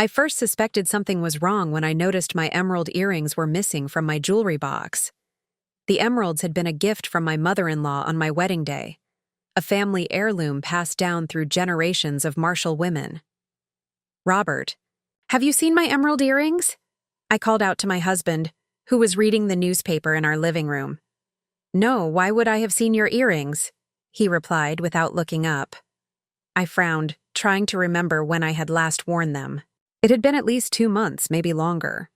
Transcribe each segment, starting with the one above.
I first suspected something was wrong when I noticed my emerald earrings were missing from my jewelry box. The emeralds had been a gift from my mother-in-law on my wedding day, a family heirloom passed down through generations of martial women. "Robert, have you seen my emerald earrings?" I called out to my husband, who was reading the newspaper in our living room. "No, why would I have seen your earrings?" he replied without looking up. I frowned, trying to remember when I had last worn them. It had been at least 2 months, maybe longer.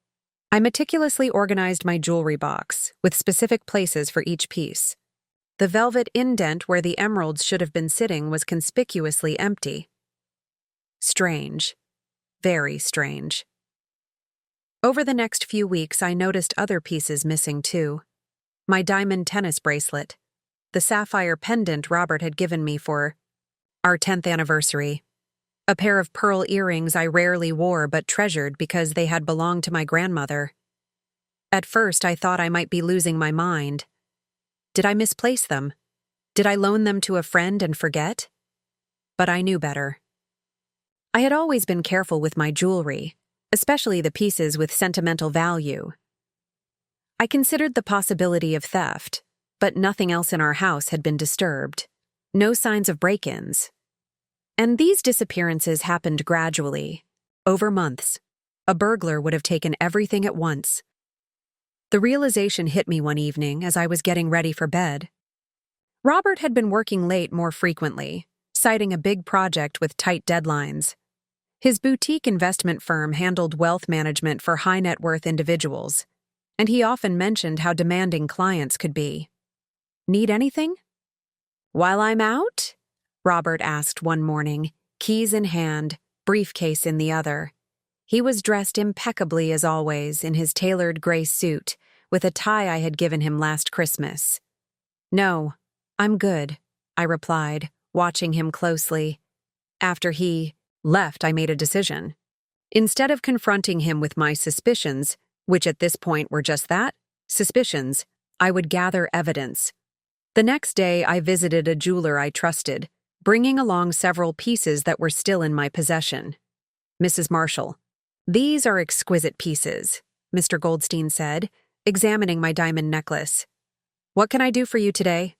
I meticulously organized my jewelry box, with specific places for each piece. The velvet indent where the emeralds should have been sitting was conspicuously empty. Strange. Very strange. Over the next few weeks, I noticed other pieces missing too. My diamond tennis bracelet, the sapphire pendant Robert had given me for our 10th anniversary, a pair of pearl earrings I rarely wore but treasured because they had belonged to my grandmother. At first, I thought I might be losing my mind. Did I misplace them? Did I loan them to a friend and forget? But I knew better. I had always been careful with my jewelry, especially the pieces with sentimental value. I considered the possibility of theft, but nothing else in our house had been disturbed. No signs of break-ins. And these disappearances happened gradually, over months. A burglar would have taken everything at once. The realization hit me one evening as I was getting ready for bed. Robert had been working late more frequently, citing a big project with tight deadlines. His boutique investment firm handled wealth management for high-net-worth individuals, and he often mentioned how demanding clients could be. "Need anything?" "While I'm out?" Robert asked one morning, keys in hand, briefcase in the other. He was dressed impeccably as always in his tailored gray suit, with a tie I had given him last Christmas. "No, I'm good," I replied, watching him closely. After he left, I made a decision. Instead of confronting him with my suspicions, which at this point were just that, suspicions, I would gather evidence. The next day, I visited a jeweler I trusted, bringing along several pieces that were still in my possession. "Mrs. Marshall, these are exquisite pieces," Mr. Goldstein said, examining my diamond necklace. "What can I do for you today?"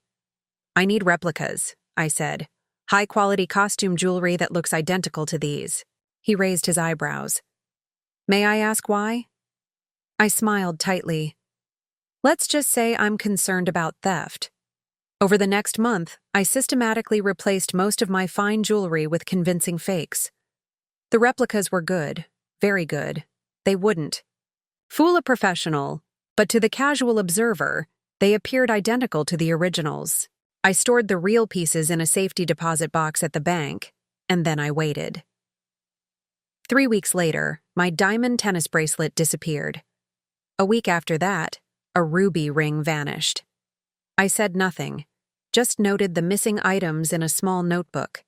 "I need replicas," I said. "High-quality costume jewelry that looks identical to these." He raised his eyebrows. "May I ask why?" I smiled tightly. "Let's just say I'm concerned about theft. Over the next month, I systematically replaced most of my fine jewelry with convincing fakes. The replicas were good, very good. They wouldn't fool a professional, but to the casual observer, they appeared identical to the originals. I stored the real pieces in a safety deposit box at the bank, and then I waited. 3 weeks later, my diamond tennis bracelet disappeared. A week after that, a ruby ring vanished. I said nothing, just noted the missing items in a small notebook.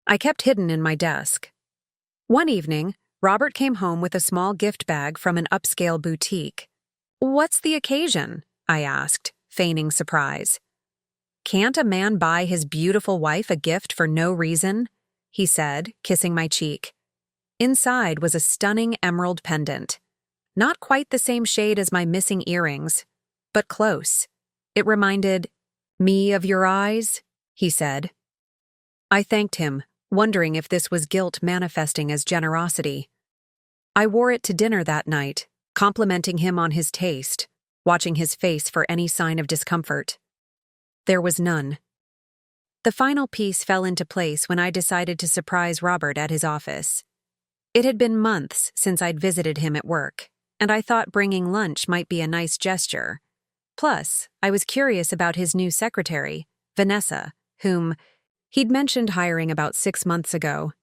I kept hidden in my desk. One evening, Robert came home with a small gift bag from an upscale boutique. "What's the occasion?" I asked, feigning surprise. "Can't a man buy his beautiful wife a gift for no reason?" he said, kissing my cheek. Inside was a stunning emerald pendant. Not quite the same shade as my missing earrings, but close. It reminded me of your eyes, he said. I thanked him, wondering if this was guilt manifesting as generosity. I wore it to dinner that night, complimenting him on his taste, watching his face for any sign of discomfort. There was none. The final piece fell into place when I decided to surprise Robert at his office. It had been months since I'd visited him at work, and I thought bringing lunch might be a nice gesture. Plus, I was curious about his new secretary, Vanessa, whom he'd mentioned hiring about 6 months ago.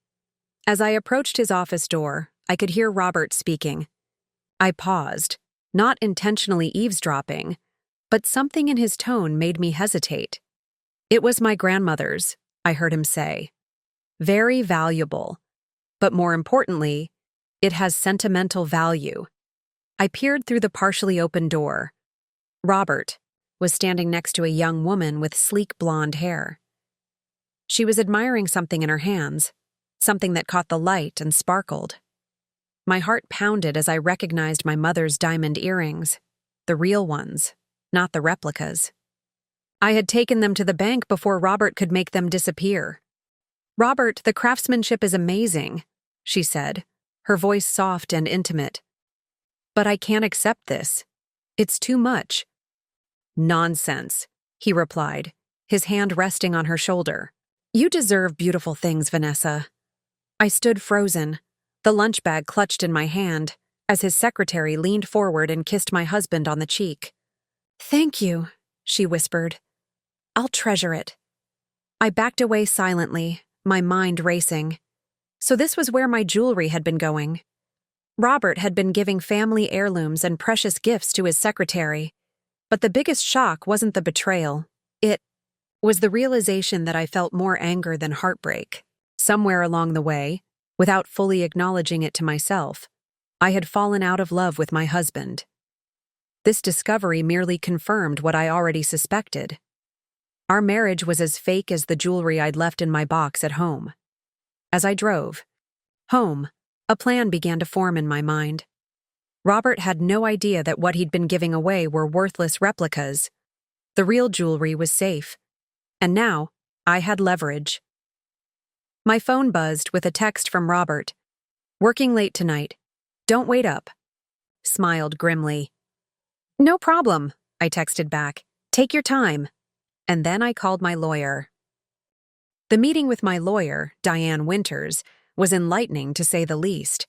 As I approached his office door, I could hear Robert speaking. I paused, not intentionally eavesdropping, but something in his tone made me hesitate. "It was my grandmother's," I heard him say. "Very valuable. But more importantly, it has sentimental value." I peered through the partially open door. Robert was standing next to a young woman with sleek blonde hair. She was admiring something in her hands, something that caught the light and sparkled. My heart pounded as I recognized my mother's diamond earrings. The real ones, not the replicas. I had taken them to the bank before Robert could make them disappear. "Robert, the craftsmanship is amazing," she said, her voice soft and intimate. "But I can't accept this. It's too much." "Nonsense," he replied, his hand resting on her shoulder. "You deserve beautiful things, Vanessa." I stood frozen, the lunch bag clutched in my hand, as his secretary leaned forward and kissed my husband on the cheek. "Thank you," she whispered. "I'll treasure it." I backed away silently, my mind racing. So this was where my jewelry had been going. Robert had been giving family heirlooms and precious gifts to his secretary. But the biggest shock wasn't the betrayal. It was the realization that I felt more anger than heartbreak. Somewhere along the way, without fully acknowledging it to myself, I had fallen out of love with my husband. This discovery merely confirmed what I already suspected. Our marriage was as fake as the jewelry I'd left in my box at home. As I drove home, a plan began to form in my mind. Robert had no idea that what he'd been giving away were worthless replicas. The real jewelry was safe. And now, I had leverage. My phone buzzed with a text from Robert. "Working late tonight. Don't wait up." Smiled grimly. "No problem," I texted back. "Take your time." And then I called my lawyer. The meeting with my lawyer, Diane Winters, was enlightening to say the least.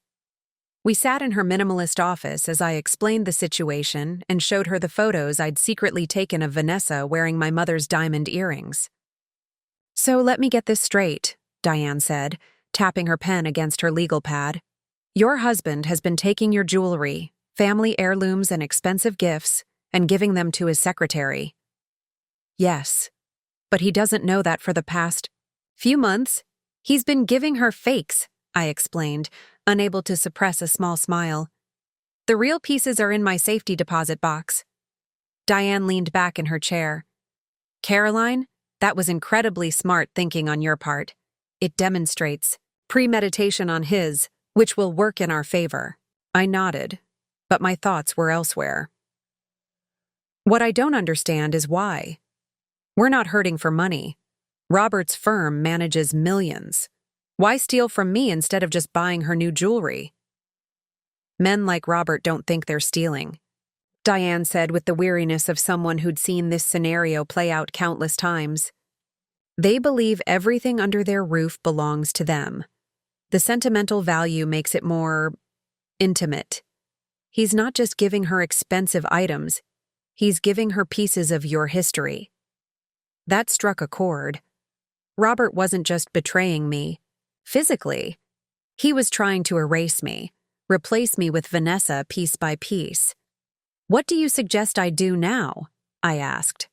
We sat in her minimalist office as I explained the situation and showed her the photos I'd secretly taken of Vanessa wearing my mother's diamond earrings. "So let me get this straight," Diane said, tapping her pen against her legal pad. "Your husband has been taking your jewelry, family heirlooms and expensive gifts, and giving them to his secretary." "Yes, but he doesn't know that for the past few months. He's been giving her fakes," I explained, unable to suppress a small smile. "The real pieces are in my safety deposit box." Diane leaned back in her chair. "Caroline, that was incredibly smart thinking on your part. It demonstrates premeditation on his, which will work in our favor." I nodded, but my thoughts were elsewhere. "What I don't understand is why. We're not hurting for money. Robert's firm manages millions. Why steal from me instead of just buying her new jewelry?" "Men like Robert don't think they're stealing," Diane said with the weariness of someone who'd seen this scenario play out countless times. "They believe everything under their roof belongs to them. The sentimental value makes it more intimate. He's not just giving her expensive items, he's giving her pieces of your history." That struck a chord. Robert wasn't just betraying me physically. He was trying to erase me, replace me with Vanessa piece by piece. "What do you suggest I do now?" I asked.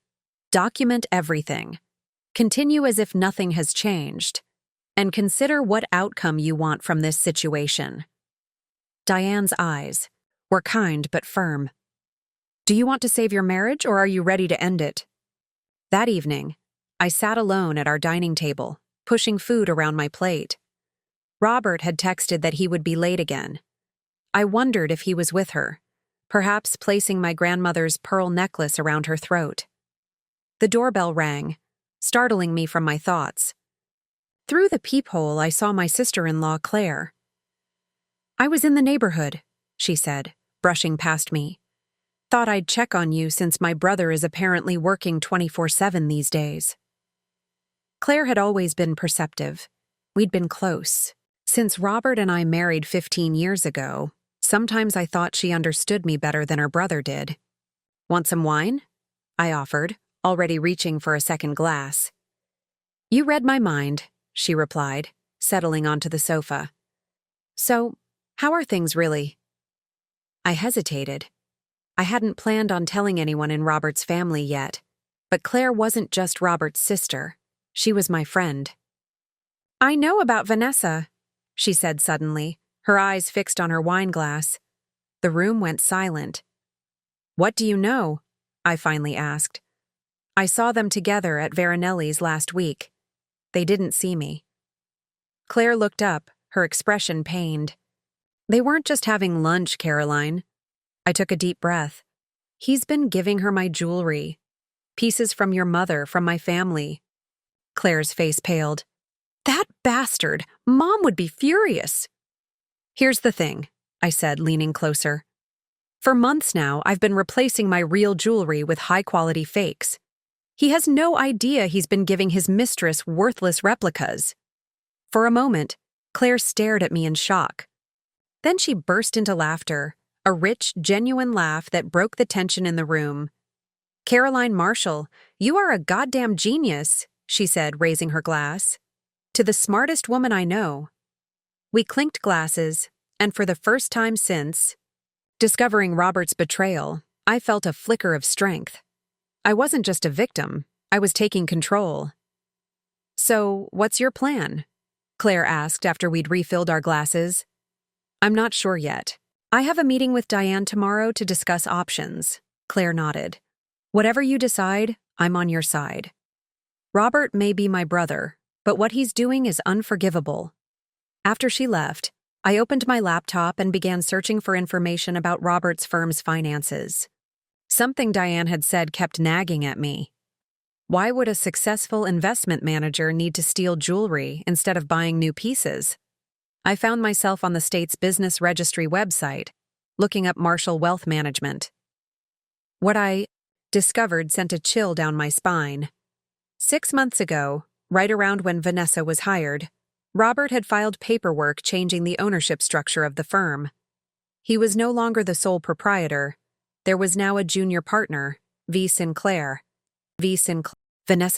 "Document everything. Continue as if nothing has changed. And consider what outcome you want from this situation." Diane's eyes were kind but firm. "Do you want to save your marriage, or are you ready to end it?" That evening, I sat alone at our dining table, pushing food around my plate. Robert had texted that he would be late again. I wondered if he was with her, perhaps placing my grandmother's pearl necklace around her throat. The doorbell rang, startling me from my thoughts. Through the peephole, I saw my sister-in-law, Claire. "I was in the neighborhood," she said, brushing past me. "Thought I'd check on you since my brother is apparently working 24/7 these days." Claire had always been perceptive. We'd been close. Since Robert and I married 15 years ago, sometimes I thought she understood me better than her brother did. "Want some wine?" I offered, already reaching for a second glass. "You read my mind," she replied, settling onto the sofa. "So, how are things really?" I hesitated. I hadn't planned on telling anyone in Robert's family yet, but Claire wasn't just Robert's sister. She was my friend. "I know about Vanessa," she said suddenly, her eyes fixed on her wine glass. The room went silent. "What do you know?" I finally asked. "I saw them together at Veronelli's last week. They didn't see me." Claire looked up, her expression pained. They weren't just having lunch, Caroline. I took a deep breath. He's been giving her my jewelry. Pieces from your mother, from my family. Claire's face paled. That bastard! Mom would be furious. Here's the thing, I said, leaning closer. For months now, I've been replacing my real jewelry with high-quality fakes. He has no idea he's been giving his mistress worthless replicas. For a moment, Claire stared at me in shock. Then she burst into laughter, a rich, genuine laugh that broke the tension in the room. Caroline Marshall, you are a goddamn genius, she said, raising her glass. To the smartest woman I know. We clinked glasses, and for the first time since discovering Robert's betrayal, I felt a flicker of strength. I wasn't just a victim, I was taking control. So, what's your plan? Claire asked after we'd refilled our glasses. I'm not sure yet. I have a meeting with Diane tomorrow to discuss options. Claire nodded. Whatever you decide, I'm on your side. Robert may be my brother, but what he's doing is unforgivable. After she left, I opened my laptop and began searching for information about Robert's firm's finances. Something Diane had said kept nagging at me. Why would a successful investment manager need to steal jewelry instead of buying new pieces? I found myself on the state's business registry website, looking up Marshall Wealth Management. What I discovered sent a chill down my spine. 6 months ago, right around when Vanessa was hired, Robert had filed paperwork changing the ownership structure of the firm. He was no longer the sole proprietor. There was now a junior partner, Vanessa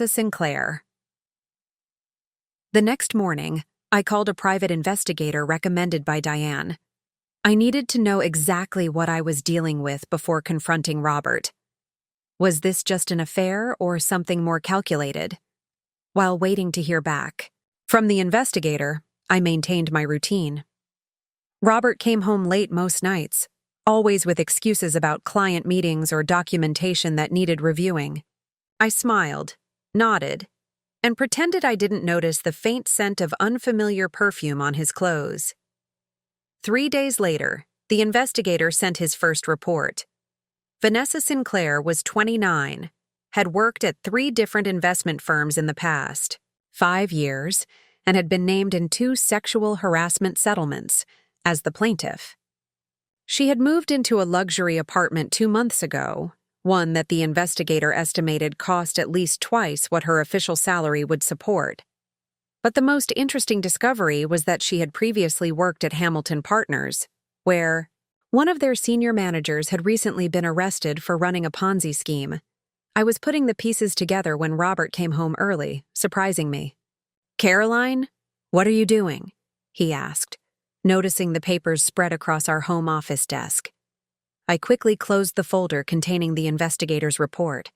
Sinclair. The next morning, I called a private investigator recommended by Diane. I needed to know exactly what I was dealing with before confronting Robert. Was this just an affair or something more calculated? While waiting to hear back from the investigator, I maintained my routine. Robert came home late most nights, always with excuses about client meetings or documentation that needed reviewing. I smiled, nodded, and pretended I didn't notice the faint scent of unfamiliar perfume on his clothes. 3 days later, the investigator sent his first report. Vanessa Sinclair was 29, had worked at 3 different investment firms in the past, 5 years, and had been named in 2 sexual harassment settlements as the plaintiff. She had moved into a luxury apartment 2 months ago, one that the investigator estimated cost at least twice what her official salary would support. But the most interesting discovery was that she had previously worked at Hamilton Partners, where one of their senior managers had recently been arrested for running a Ponzi scheme. I was putting the pieces together when Robert came home early, surprising me. "Caroline, what are you doing?" he asked, noticing the papers spread across our home office desk. I quickly closed the folder containing the investigator's report.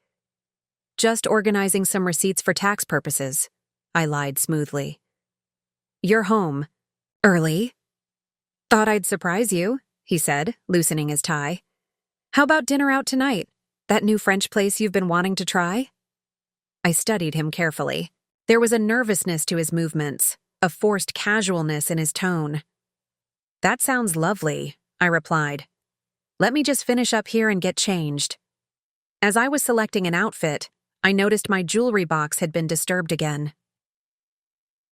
"Just organizing some receipts for tax purposes," I lied smoothly. "You're home. Early?" "Thought I'd surprise you," he said, loosening his tie. "How about dinner out tonight? That new French place you've been wanting to try?" I studied him carefully. There was a nervousness to his movements, a forced casualness in his tone. "That sounds lovely," I replied. "Let me just finish up here and get changed." As I was selecting an outfit, I noticed my jewelry box had been disturbed again.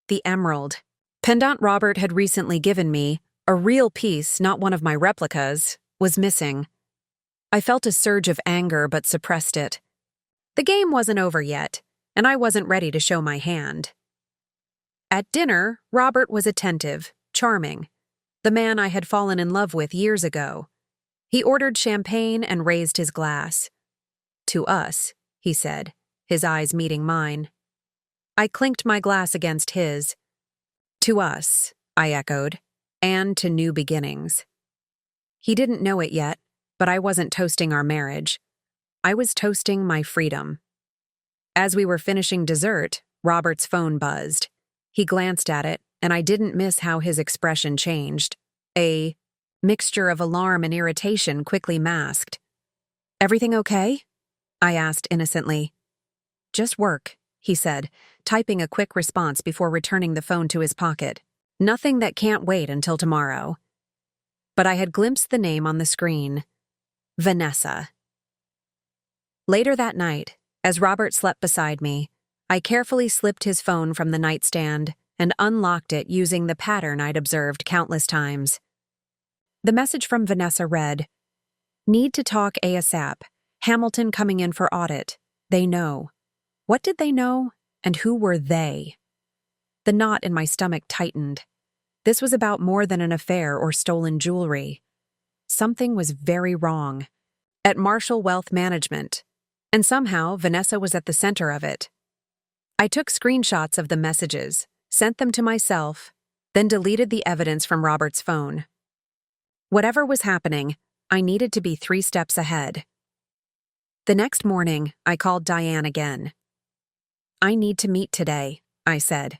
The emerald. Pendant Robert had recently given me, a real piece, not one of my replicas, was missing. I felt a surge of anger but suppressed it. The game wasn't over yet, and I wasn't ready to show my hand. At dinner, Robert was attentive, charming, the man I had fallen in love with years ago. He ordered champagne and raised his glass. "To us," he said, his eyes meeting mine. I clinked my glass against his. "To us," I echoed, "and to new beginnings." He didn't know it yet, but I wasn't toasting our marriage. I was toasting my freedom. As we were finishing dessert, Robert's phone buzzed. He glanced at it, and I didn't miss how his expression changed. A mixture of alarm and irritation quickly masked. "Everything okay?" I asked innocently. "Just work," he said, typing a quick response before returning the phone to his pocket. "Nothing that can't wait until tomorrow." but I had glimpsed the name on the screen. Vanessa. Later that night, as Robert slept beside me, I carefully slipped his phone from the nightstand and unlocked it using the pattern I'd observed countless times. The message from Vanessa read, "Need to talk ASAP. Hamilton coming in for audit. They know." What did they know, and who were they? The knot in my stomach tightened. This was about more than an affair or stolen jewelry. Something was very wrong. At Marshall Wealth Management. And somehow, Vanessa was at the center of it. I took screenshots of the messages, sent them to myself, then deleted the evidence from Robert's phone. Whatever was happening, I needed to be 3 steps ahead. The next morning, I called Diane again. "I need to meet today," I said.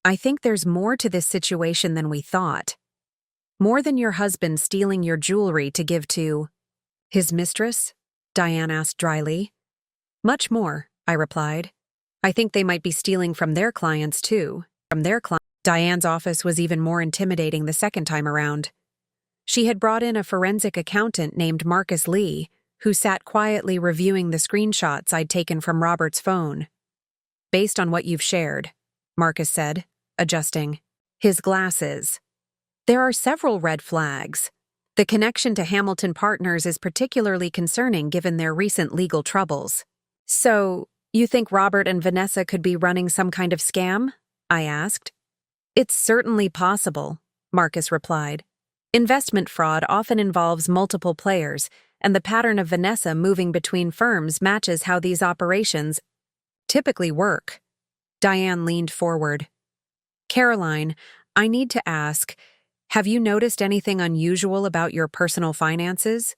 "I think there's more to this situation than we thought. More than your husband stealing your jewelry to give to..." "His mistress?" Diane asked dryly. "Much more," I replied. "I think they might be stealing from their clients too." Diane's office was even more intimidating the second time around. She had brought in a forensic accountant named Marcus Lee, who sat quietly reviewing the screenshots I'd taken from Robert's phone. "Based on what you've shared," Marcus said, adjusting his glasses, "there are several red flags. The connection to Hamilton Partners is particularly concerning given their recent legal troubles." "So, you think Robert and Vanessa could be running some kind of scam?" I asked. "It's certainly possible," Marcus replied. "Investment fraud often involves multiple players, and the pattern of Vanessa moving between firms matches how these operations typically work." Diane leaned forward. "Caroline, I need to ask, have you noticed anything unusual about your personal finances?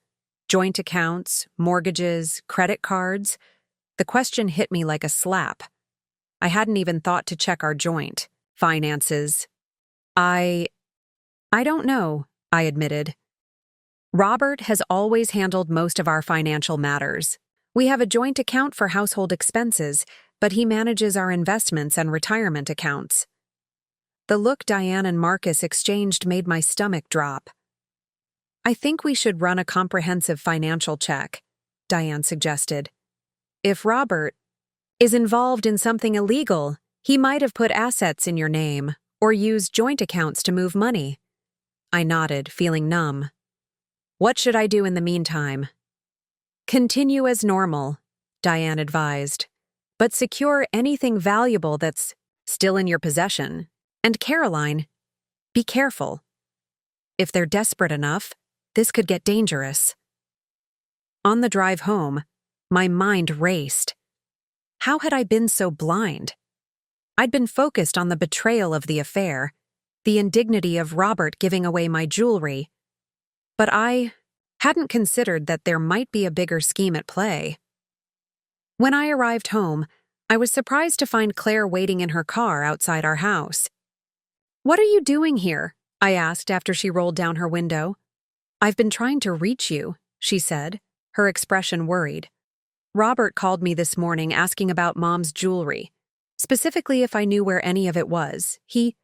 Joint accounts, mortgages, credit cards?" The question hit me like a slap. I hadn't even thought to check our joint finances. I don't know," I admitted. "Robert has always handled most of our financial matters. We have a joint account for household expenses, but he manages our investments and retirement accounts." The look Diane and Marcus exchanged made my stomach drop. "I think we should run a comprehensive financial check," Diane suggested. "If Robert is involved in something illegal, he might have put assets in your name or used joint accounts to move money." I nodded, feeling numb. "What should I do in the meantime?" "Continue as normal," Diane advised, "but secure anything valuable that's still in your possession. And Caroline, be careful. If they're desperate enough, this could get dangerous." On the drive home, my mind raced. How had I been so blind? I'd been focused on the betrayal of the affair, the indignity of Robert giving away my jewelry, but I hadn't considered that there might be a bigger scheme at play. When I arrived home, I was surprised to find Claire waiting in her car outside our house. "What are you doing here?" I asked after she rolled down her window. "I've been trying to reach you," she said, her expression worried. "Robert called me this morning asking about Mom's jewelry, specifically if I knew where any of it was. He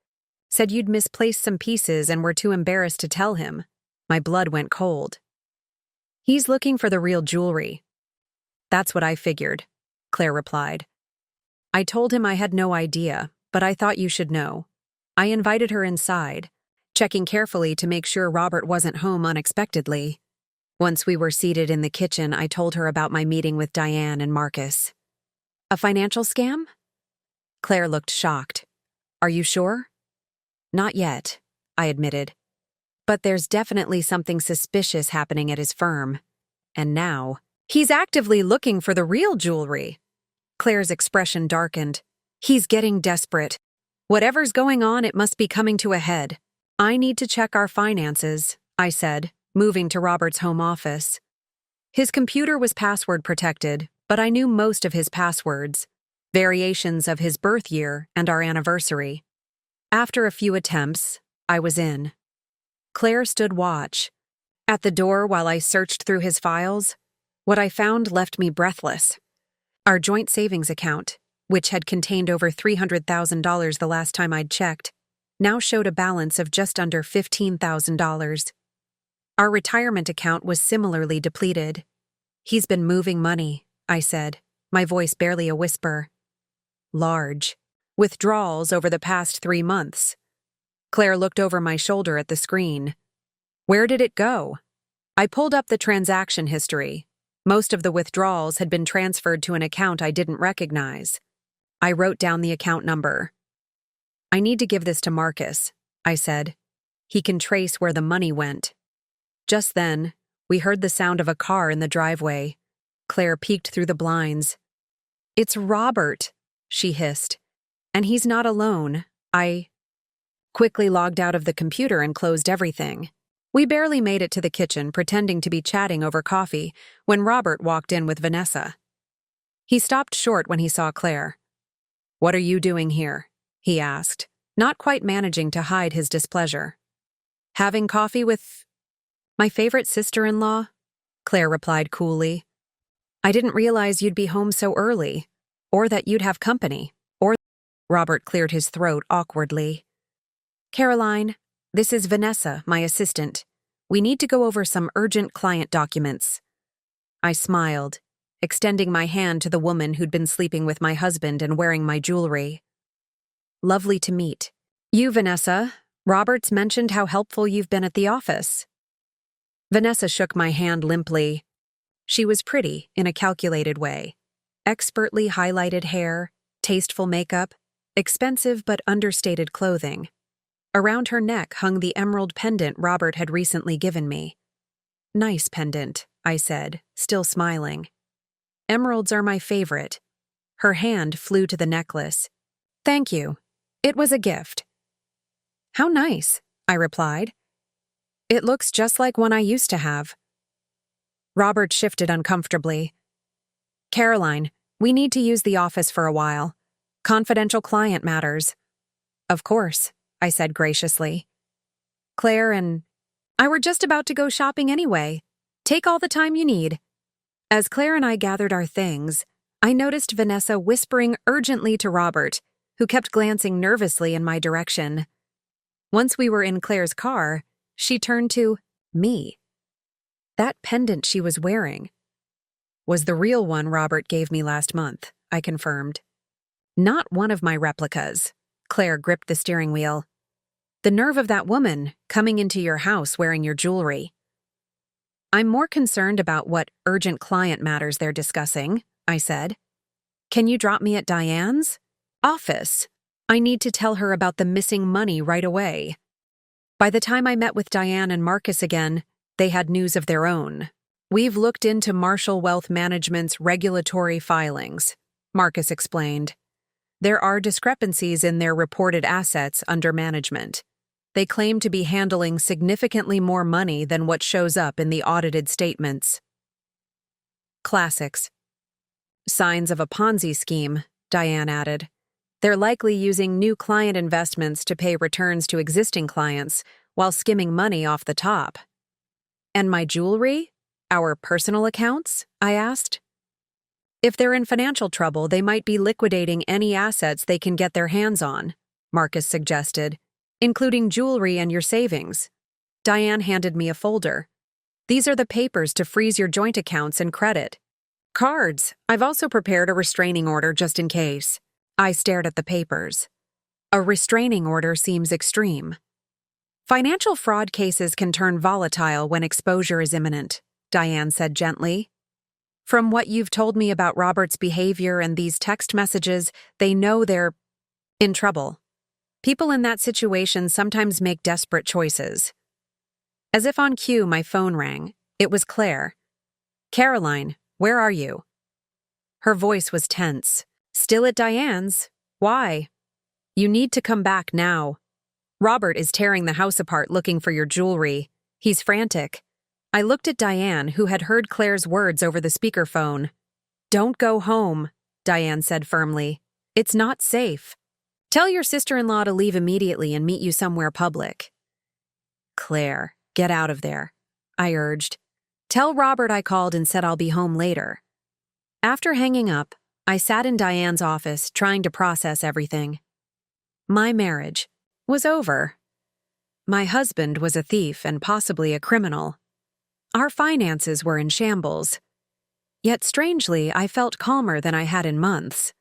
said you'd misplaced some pieces and were too embarrassed to tell him." My blood went cold. "He's looking for the real jewelry." "That's what I figured," Claire replied. "I told him I had no idea, but I thought you should know." I invited her inside, checking carefully to make sure Robert wasn't home unexpectedly. Once we were seated in the kitchen, I told her about my meeting with Diane and Marcus. "A financial scam?" Claire looked shocked. "Are you sure?" "Not yet," I admitted. "But there's definitely something suspicious happening at his firm. And now, he's actively looking for the real jewelry." Claire's expression darkened. "He's getting desperate. Whatever's going on, it must be coming to a head." "I need to check our finances," I said, moving to Robert's home office. His computer was password protected, but I knew most of his passwords, variations of his birth year and our anniversary. After a few attempts, I was in. Claire stood watch. At the door while I searched through his files, what I found left me breathless. Our joint savings account, which had contained over $300,000 the last time I'd checked, now showed a balance of just under $15,000. Our retirement account was similarly depleted. He's been moving money, I said, my voice barely a whisper. Large. Withdrawals over the past 3 months. Claire looked over my shoulder at the screen. Where did it go? I pulled up the transaction history. Most of the withdrawals had been transferred to an account I didn't recognize. I wrote down the account number. I need to give this to Marcus, I said. He can trace where the money went. Just then, we heard the sound of a car in the driveway. Claire peeked through the blinds. It's Robert, she hissed. And he's not alone. I quickly logged out of the computer and closed everything. We barely made it to the kitchen, pretending to be chatting over coffee, when Robert walked in with Vanessa. He stopped short when he saw Claire. What are you doing here? He asked, not quite managing to hide his displeasure. Having coffee with my favorite sister-in-law, Claire replied coolly. I didn't realize you'd be home so early, or that you'd have company, or Robert cleared his throat awkwardly. Caroline, this is Vanessa, my assistant. We need to go over some urgent client documents. I smiled, extending my hand to the woman who'd been sleeping with my husband and wearing my jewelry. Lovely to meet. You, Vanessa. Robert's mentioned how helpful you've been at the office. Vanessa shook my hand limply. She was pretty in a calculated way. Expertly highlighted hair, tasteful makeup, expensive but understated clothing. Around her neck hung the emerald pendant Robert had recently given me. Nice pendant, I said, still smiling. Emeralds are my favorite. Her hand flew to the necklace. Thank you. It was a gift. How nice, I replied. It looks just like one I used to have. Robert shifted uncomfortably. Caroline, we need to use the office for a while. Confidential client matters. Of course, I said graciously. Claire and I were just about to go shopping anyway. Take all the time you need. As Claire and I gathered our things, I noticed Vanessa whispering urgently to Robert, who kept glancing nervously in my direction. Once we were in Claire's car, she turned to me. That pendant she was wearing was the real one Robert gave me last month, I confirmed. Not one of my replicas. Claire gripped the steering wheel. The nerve of that woman coming into your house wearing your jewelry. I'm more concerned about what urgent client matters they're discussing, I said. Can you drop me at Diane's office? I need to tell her about the missing money right away. By the time I met with Diane and Marcus again, they had news of their own. We've looked into Marshall Wealth Management's regulatory filings, Marcus explained. There are discrepancies in their reported assets under management. They claim to be handling significantly more money than what shows up in the audited statements. Classics. Signs of a Ponzi scheme, Diane added. They're likely using new client investments to pay returns to existing clients while skimming money off the top. And my jewelry? Our personal accounts? I asked. If they're in financial trouble, they might be liquidating any assets they can get their hands on, Marcus suggested, including jewelry and your savings. Diane handed me a folder. These are the papers to freeze your joint accounts and credit. Cards. I've also prepared a restraining order just in case. I stared at the papers. A restraining order seems extreme. Financial fraud cases can turn volatile when exposure is imminent, Diane said gently. From what you've told me about Robert's behavior and these text messages, they know they're in trouble. People in that situation sometimes make desperate choices. As if on cue, my phone rang. It was Claire. Caroline, where are you? Her voice was tense. Still at Diane's? Why? You need to come back now. Robert is tearing the house apart looking for your jewelry. He's frantic. I looked at Diane, who had heard Claire's words over the speakerphone. Don't go home, Diane said firmly. It's not safe. Tell your sister-in-law to leave immediately and meet you somewhere public. Claire, get out of there, I urged. Tell Robert I called and said I'll be home later. After hanging up, I sat in Diane's office trying to process everything. My marriage was over. My husband was a thief and possibly a criminal, Our finances were in shambles. Yet strangely, I felt calmer than I had in months.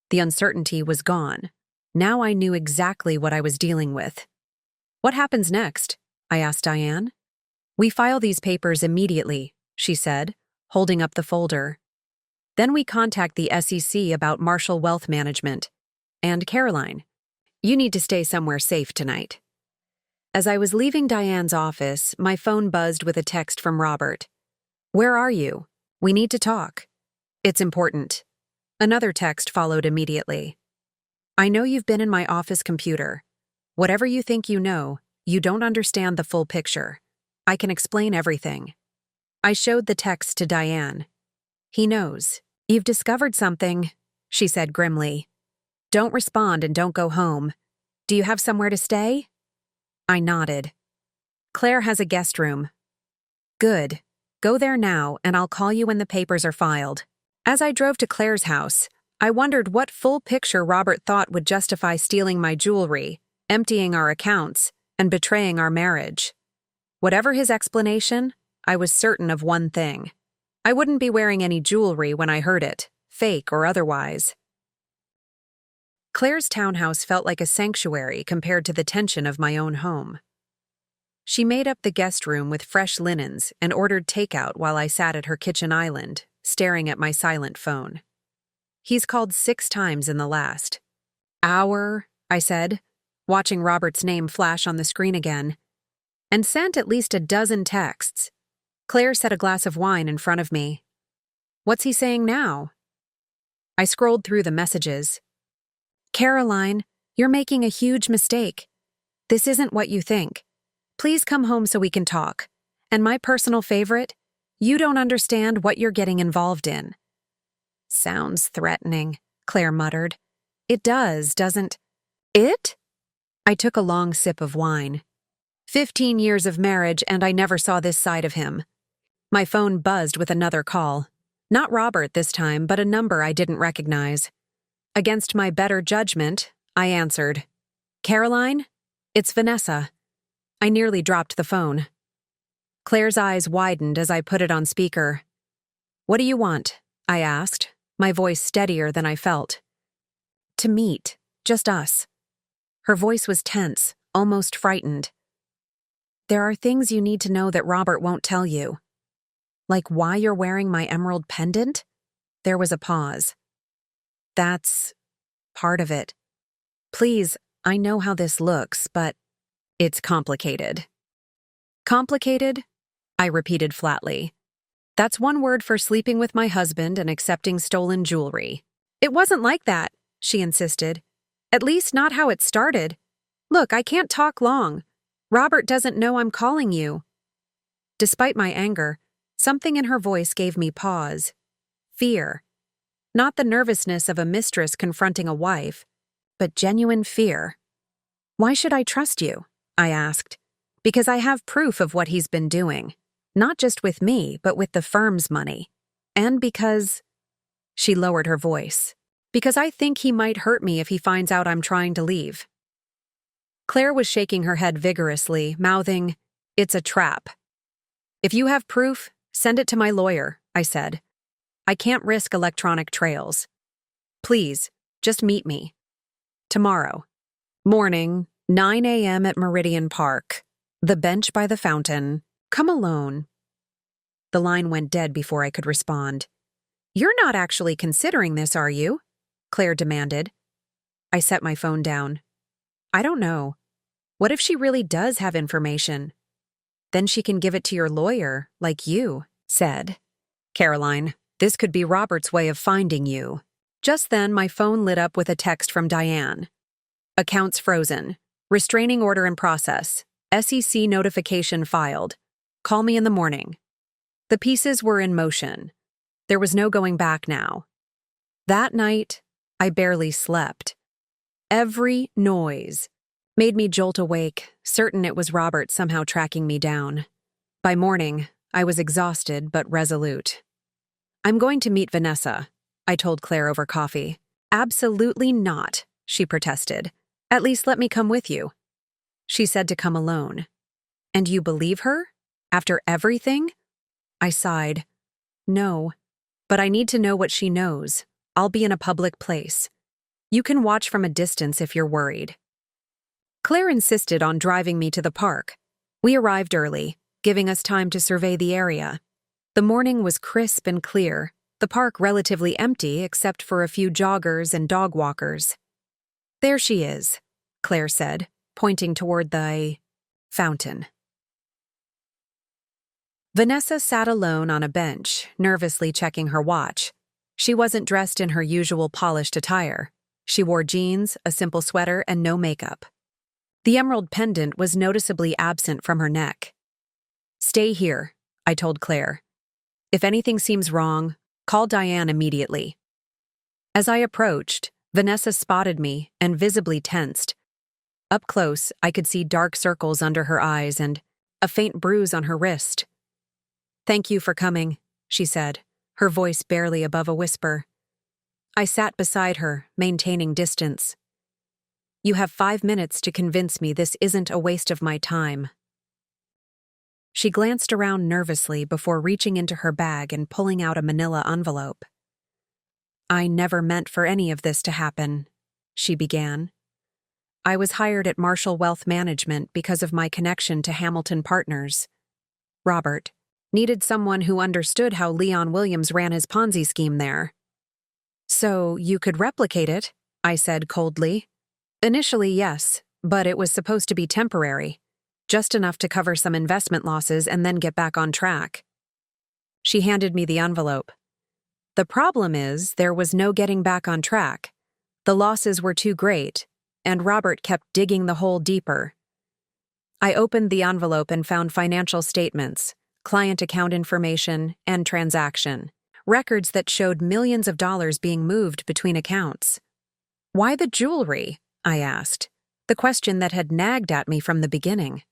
The uncertainty was gone. Now I knew exactly what I was dealing with. "What happens next?" I asked Diane. "We file these papers immediately," she said, holding up the folder. "Then we contact the SEC about Marshall Wealth Management. And Caroline, you need to stay somewhere safe tonight." As I was leaving Diane's office, my phone buzzed with a text from Robert. "Where are you? We need to talk. It's important." Another text followed immediately. "I know you've been in my office computer. Whatever you think you know, you don't understand the full picture. I can explain everything." I showed the text to Diane. "He knows. You've discovered something," she said grimly. "Don't respond and don't go home. Do you have somewhere to stay?" I nodded. "Claire has a guest room." "Good. Go there now, and I'll call you when the papers are filed." As I drove to Claire's house, I wondered what full picture Robert thought would justify stealing my jewelry, emptying our accounts, and betraying our marriage. Whatever his explanation, I was certain of one thing. I wouldn't be wearing any jewelry when I heard it, fake or otherwise. Claire's townhouse felt like a sanctuary compared to the tension of my own home. She made up the guest room with fresh linens and ordered takeout while I sat at her kitchen island, staring at my silent phone. "He's called 6 times in the last hour," I said, watching Robert's name flash on the screen again, "and sent at least a dozen texts." Claire set a glass of wine in front of me. "What's he saying now?" I scrolled through the messages. "Caroline, you're making a huge mistake. This isn't what you think. Please come home so we can talk. And my personal favorite, you don't understand what you're getting involved in." "Sounds threatening," Claire muttered. "It does, doesn't it?" I took a long sip of wine. 15 years of marriage and I never saw this side of him. My phone buzzed with another call. Not Robert this time, but a number I didn't recognize. Against my better judgment, I answered. "Caroline? It's Vanessa." I nearly dropped the phone. Claire's eyes widened as I put it on speaker. "What do you want?" I asked, my voice steadier than I felt. "To meet, just us." Her voice was tense, almost frightened. "There are things you need to know that Robert won't tell you." "Like why you're wearing my emerald pendant?" There was a pause. "That's part of it. Please, I know how this looks, but it's complicated." "Complicated?" I repeated flatly. "That's one word for sleeping with my husband and accepting stolen jewelry." "It wasn't like that," she insisted. "At least not how it started. Look, I can't talk long. Robert doesn't know I'm calling you." Despite my anger, something in her voice gave me pause. Fear. Not the nervousness of a mistress confronting a wife, but genuine fear. "Why should I trust you?" I asked. "Because I have proof of what he's been doing. Not just with me, but with the firm's money. And because—" She lowered her voice. "Because I think he might hurt me if he finds out I'm trying to leave." Claire was shaking her head vigorously, mouthing, "It's a trap." "If you have proof, send it to my lawyer," I said. "I can't risk electronic trails. Please, just meet me. Tomorrow. Morning, 9 a.m. at Meridian Park. The bench by the fountain. Come alone." The line went dead before I could respond. "You're not actually considering this, are you?" Claire demanded. I set my phone down. "I don't know. What if she really does have information? Then she can give it to your lawyer, like you said. Caroline, this could be Robert's way of finding you." Just then, my phone lit up with a text from Diane. "Accounts frozen. Restraining order in process. SEC notification filed. Call me in the morning." The pieces were in motion. There was no going back now. That night, I barely slept. Every noise made me jolt awake, certain it was Robert somehow tracking me down. By morning, I was exhausted but resolute. "I'm going to meet Vanessa," I told Claire over coffee. "Absolutely not," she protested. "At least let me come with you." She said to come alone. "And you believe her?" After everything? I sighed. No, but I need to know what she knows. I'll be in a public place. You can watch from a distance if you're worried. Claire insisted on driving me to the park. We arrived early, giving us time to survey the area. The morning was crisp and clear, the park relatively empty except for a few joggers and dog walkers. There she is, Claire said, pointing toward the fountain. Vanessa sat alone on a bench, nervously checking her watch. She wasn't dressed in her usual polished attire. She wore jeans, a simple sweater, and no makeup. The emerald pendant was noticeably absent from her neck. "Stay here," I told Claire. "If anything seems wrong, call Diane immediately." As I approached, Vanessa spotted me and visibly tensed. Up close, I could see dark circles under her eyes and a faint bruise on her wrist. "Thank you for coming," she said, her voice barely above a whisper. I sat beside her, maintaining distance. "You have 5 minutes to convince me this isn't a waste of my time." She glanced around nervously before reaching into her bag and pulling out a manila envelope. "I never meant for any of this to happen," she began. "I was hired at Marshall Wealth Management because of my connection to Hamilton Partners. Robert needed someone who understood how Leon Williams ran his Ponzi scheme there." "So you could replicate it," I said coldly. "Initially, yes, but it was supposed to be temporary, just enough to cover some investment losses and then get back on track." She handed me the envelope. "The problem is there was no getting back on track. The losses were too great, and Robert kept digging the hole deeper." I opened the envelope and found financial statements, client account information, and transaction, records that showed millions of dollars being moved between accounts. "Why the jewelry?" I asked, the question that had nagged at me from the beginning.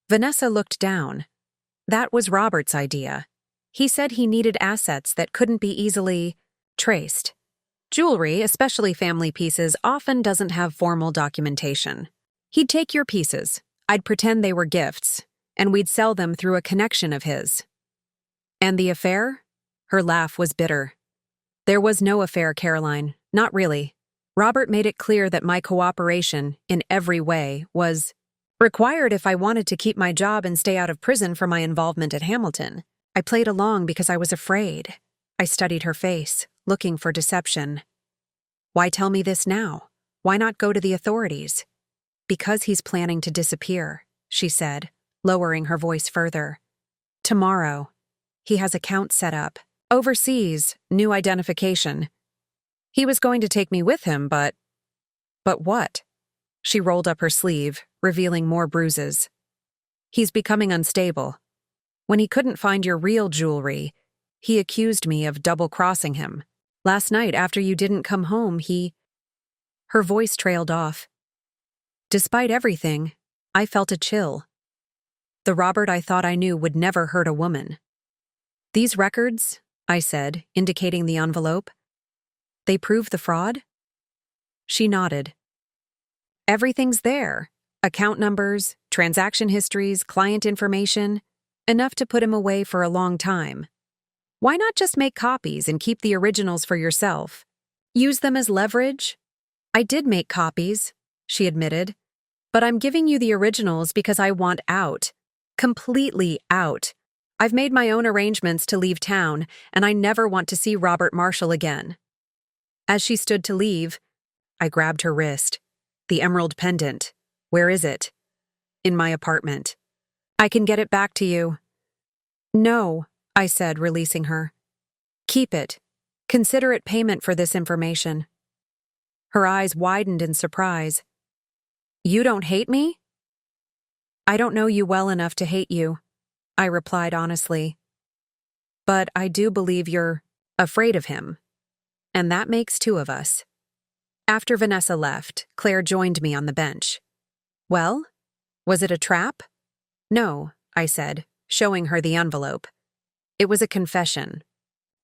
Vanessa looked down. "That was Robert's idea. He said he needed assets that couldn't be easily traced. Jewelry, especially family pieces, often doesn't have formal documentation. He'd take your pieces, I'd pretend they were gifts, and we'd sell them through a connection of his." "And the affair?" Her laugh was bitter. "There was no affair, Caroline. Not really. Robert made it clear that my cooperation, in every way, was required if I wanted to keep my job and stay out of prison for my involvement at Hamilton. I played along because I was afraid." I studied her face, looking for deception. "Why tell me this now? Why not go to the authorities?" "Because he's planning to disappear," she said, lowering her voice further. "Tomorrow. He has accounts set up. Overseas, new identification. He was going to take me with him, but..." "But what?" She rolled up her sleeve, revealing more bruises. "He's becoming unstable. When he couldn't find your real jewelry, he accused me of double-crossing him. Last night, after you didn't come home, he..." Her voice trailed off. Despite everything, I felt a chill. The Robert I thought I knew would never hurt a woman. "These records," I said, indicating the envelope, "they prove the fraud?" She nodded. "Everything's there. Account numbers, transaction histories, client information. Enough to put him away for a long time. Why not just make copies and keep the originals for yourself? Use them as leverage?" "I did make copies," she admitted, "but I'm giving you the originals because I want out. Completely out. I've made my own arrangements to leave town, and I never want to see Robert Marshall again." As she stood to leave, I grabbed her wrist. "The emerald pendant. Where is it?" "In my apartment." "I can get it back to you." "No," I said, releasing her. "Keep it. Consider it payment for this information." Her eyes widened in surprise. "You don't hate me?" "I don't know you well enough to hate you," I replied honestly. "But I do believe you're afraid of him. And that makes two of us." After Vanessa left, Claire joined me on the bench. "Well, was it a trap?" "No," I said, showing her the envelope. "It was a confession."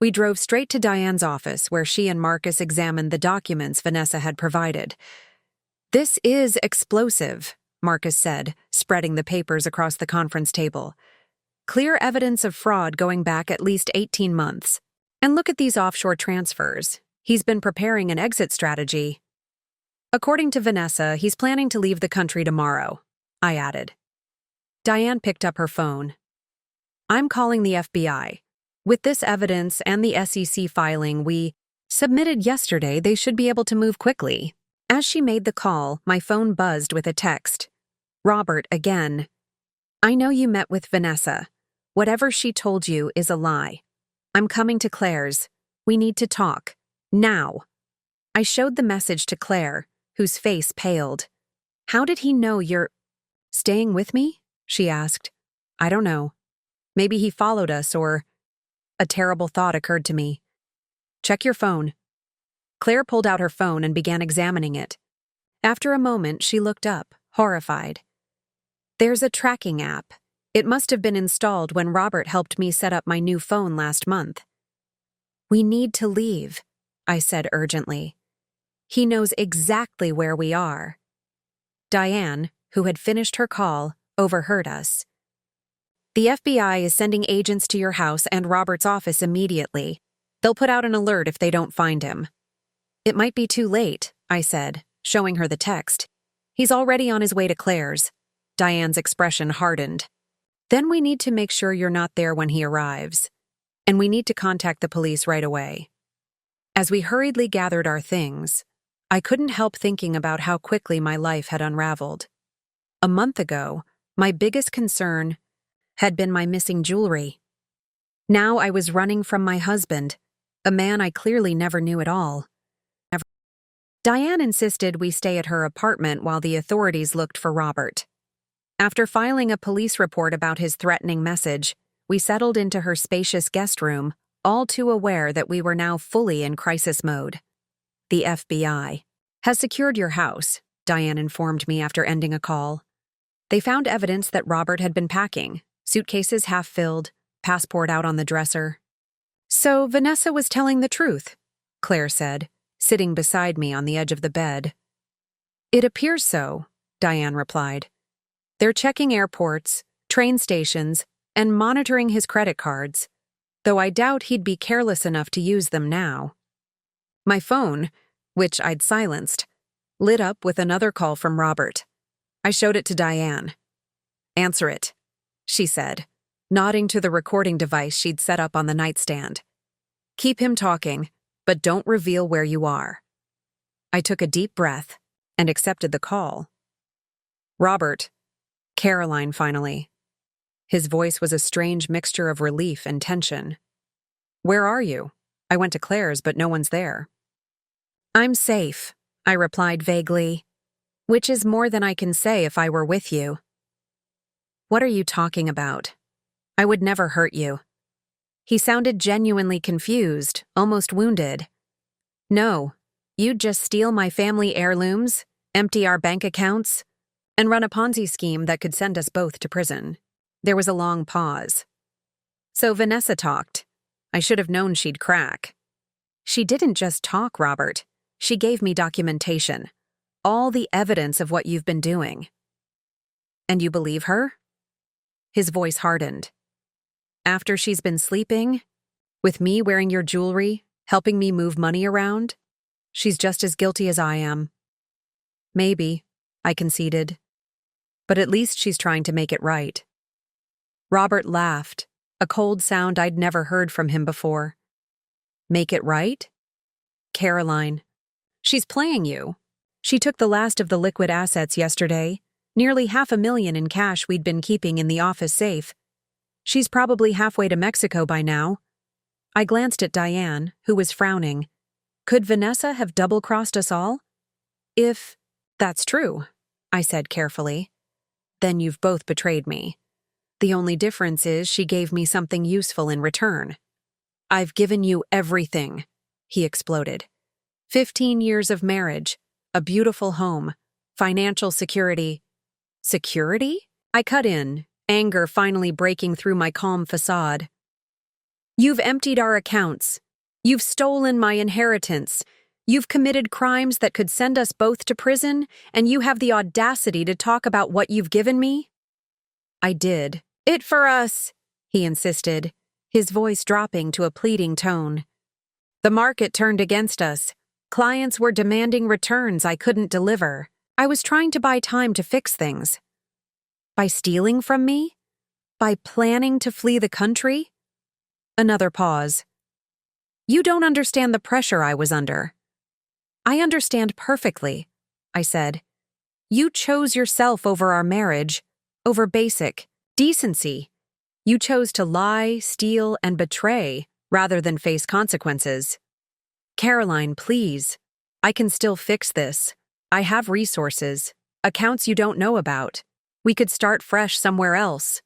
We drove straight to Diane's office, where she and Marcus examined the documents Vanessa had provided. "This is explosive," Marcus said, spreading the papers across the conference table. Clear evidence of fraud going back at least 18 months. And look at these offshore transfers. He's been preparing an exit strategy. According to Vanessa, he's planning to leave the country tomorrow, I added. Diane picked up her phone. I'm calling the FBI. With this evidence and the SEC filing we submitted yesterday, they should be able to move quickly. As she made the call, my phone buzzed with a text. Robert, again. I know you met with Vanessa. Whatever she told you is a lie. I'm coming to Claire's. We need to talk. Now. I showed the message to Claire, whose face paled. How did he know you're staying with me? She asked. I don't know. Maybe he followed us or... A terrible thought occurred to me. Check your phone. Claire pulled out her phone and began examining it. After a moment, she looked up, horrified. There's a tracking app. It must have been installed when Robert helped me set up my new phone last month. We need to leave, I said urgently. He knows exactly where we are. Diane, who had finished her call, overheard us. The FBI is sending agents to your house and Robert's office immediately. They'll put out an alert if they don't find him. It might be too late, I said, showing her the text. He's already on his way to Claire's. Diane's expression hardened. Then we need to make sure you're not there when he arrives. And we need to contact the police right away. As we hurriedly gathered our things, I couldn't help thinking about how quickly my life had unraveled. A month ago, my biggest concern had been my missing jewelry. Now I was running from my husband, a man I clearly never knew at all. Diane insisted we stay at her apartment while the authorities looked for Robert. After filing a police report about his threatening message, we settled into her spacious guest room, all too aware that we were now fully in crisis mode. The FBI has secured your house, Diane informed me after ending a call. They found evidence that Robert had been packing, suitcases half filled, passport out on the dresser. So Vanessa was telling the truth, Claire said, sitting beside me on the edge of the bed. It appears so, Diane replied. They're checking airports, train stations, and monitoring his credit cards, though I doubt he'd be careless enough to use them now. My phone, which I'd silenced, lit up with another call from Robert. I showed it to Diane. Answer it, she said, nodding to the recording device she'd set up on the nightstand. Keep him talking, but don't reveal where you are. I took a deep breath and accepted the call. Robert, Caroline finally. His voice was a strange mixture of relief and tension. Where are you? I went to Claire's, but no one's there. I'm safe, I replied vaguely, which is more than I can say if I were with you. What are you talking about? I would never hurt you. He sounded genuinely confused, almost wounded. No, you'd just steal my family heirlooms, empty our bank accounts, and run a Ponzi scheme that could send us both to prison. There was a long pause. So Vanessa talked. I should have known she'd crack. She didn't just talk, Robert. She gave me documentation. All the evidence of what you've been doing. And you believe her? His voice hardened. After she's been sleeping, with me wearing your jewelry, helping me move money around, she's just as guilty as I am. Maybe, I conceded. But at least she's trying to make it right. Robert laughed, a cold sound I'd never heard from him before. Make it right? Caroline. She's playing you. She took the last of the liquid assets yesterday, nearly $500,000 in cash we'd been keeping in the office safe. She's probably halfway to Mexico by now. I glanced at Diane, who was frowning. Could Vanessa have double-crossed us all? If that's true, I said carefully, then you've both betrayed me. The only difference is she gave me something useful in return. I've given you everything, he exploded. 15 years of marriage, a beautiful home, financial security. Security? I cut in, anger finally breaking through my calm facade. You've emptied our accounts. You've stolen my inheritance. You've committed crimes that could send us both to prison, and you have the audacity to talk about what you've given me? I did. It for us, he insisted, his voice dropping to a pleading tone. The market turned against us. Clients were demanding returns I couldn't deliver. I was trying to buy time to fix things. By stealing from me? By planning to flee the country? Another pause. You don't understand the pressure I was under. I understand perfectly, I said. You chose yourself over our marriage, over basic decency. You chose to lie, steal, and betray rather than face consequences. Caroline, please. I can still fix this. I have resources, accounts you don't know about. We could start fresh somewhere else.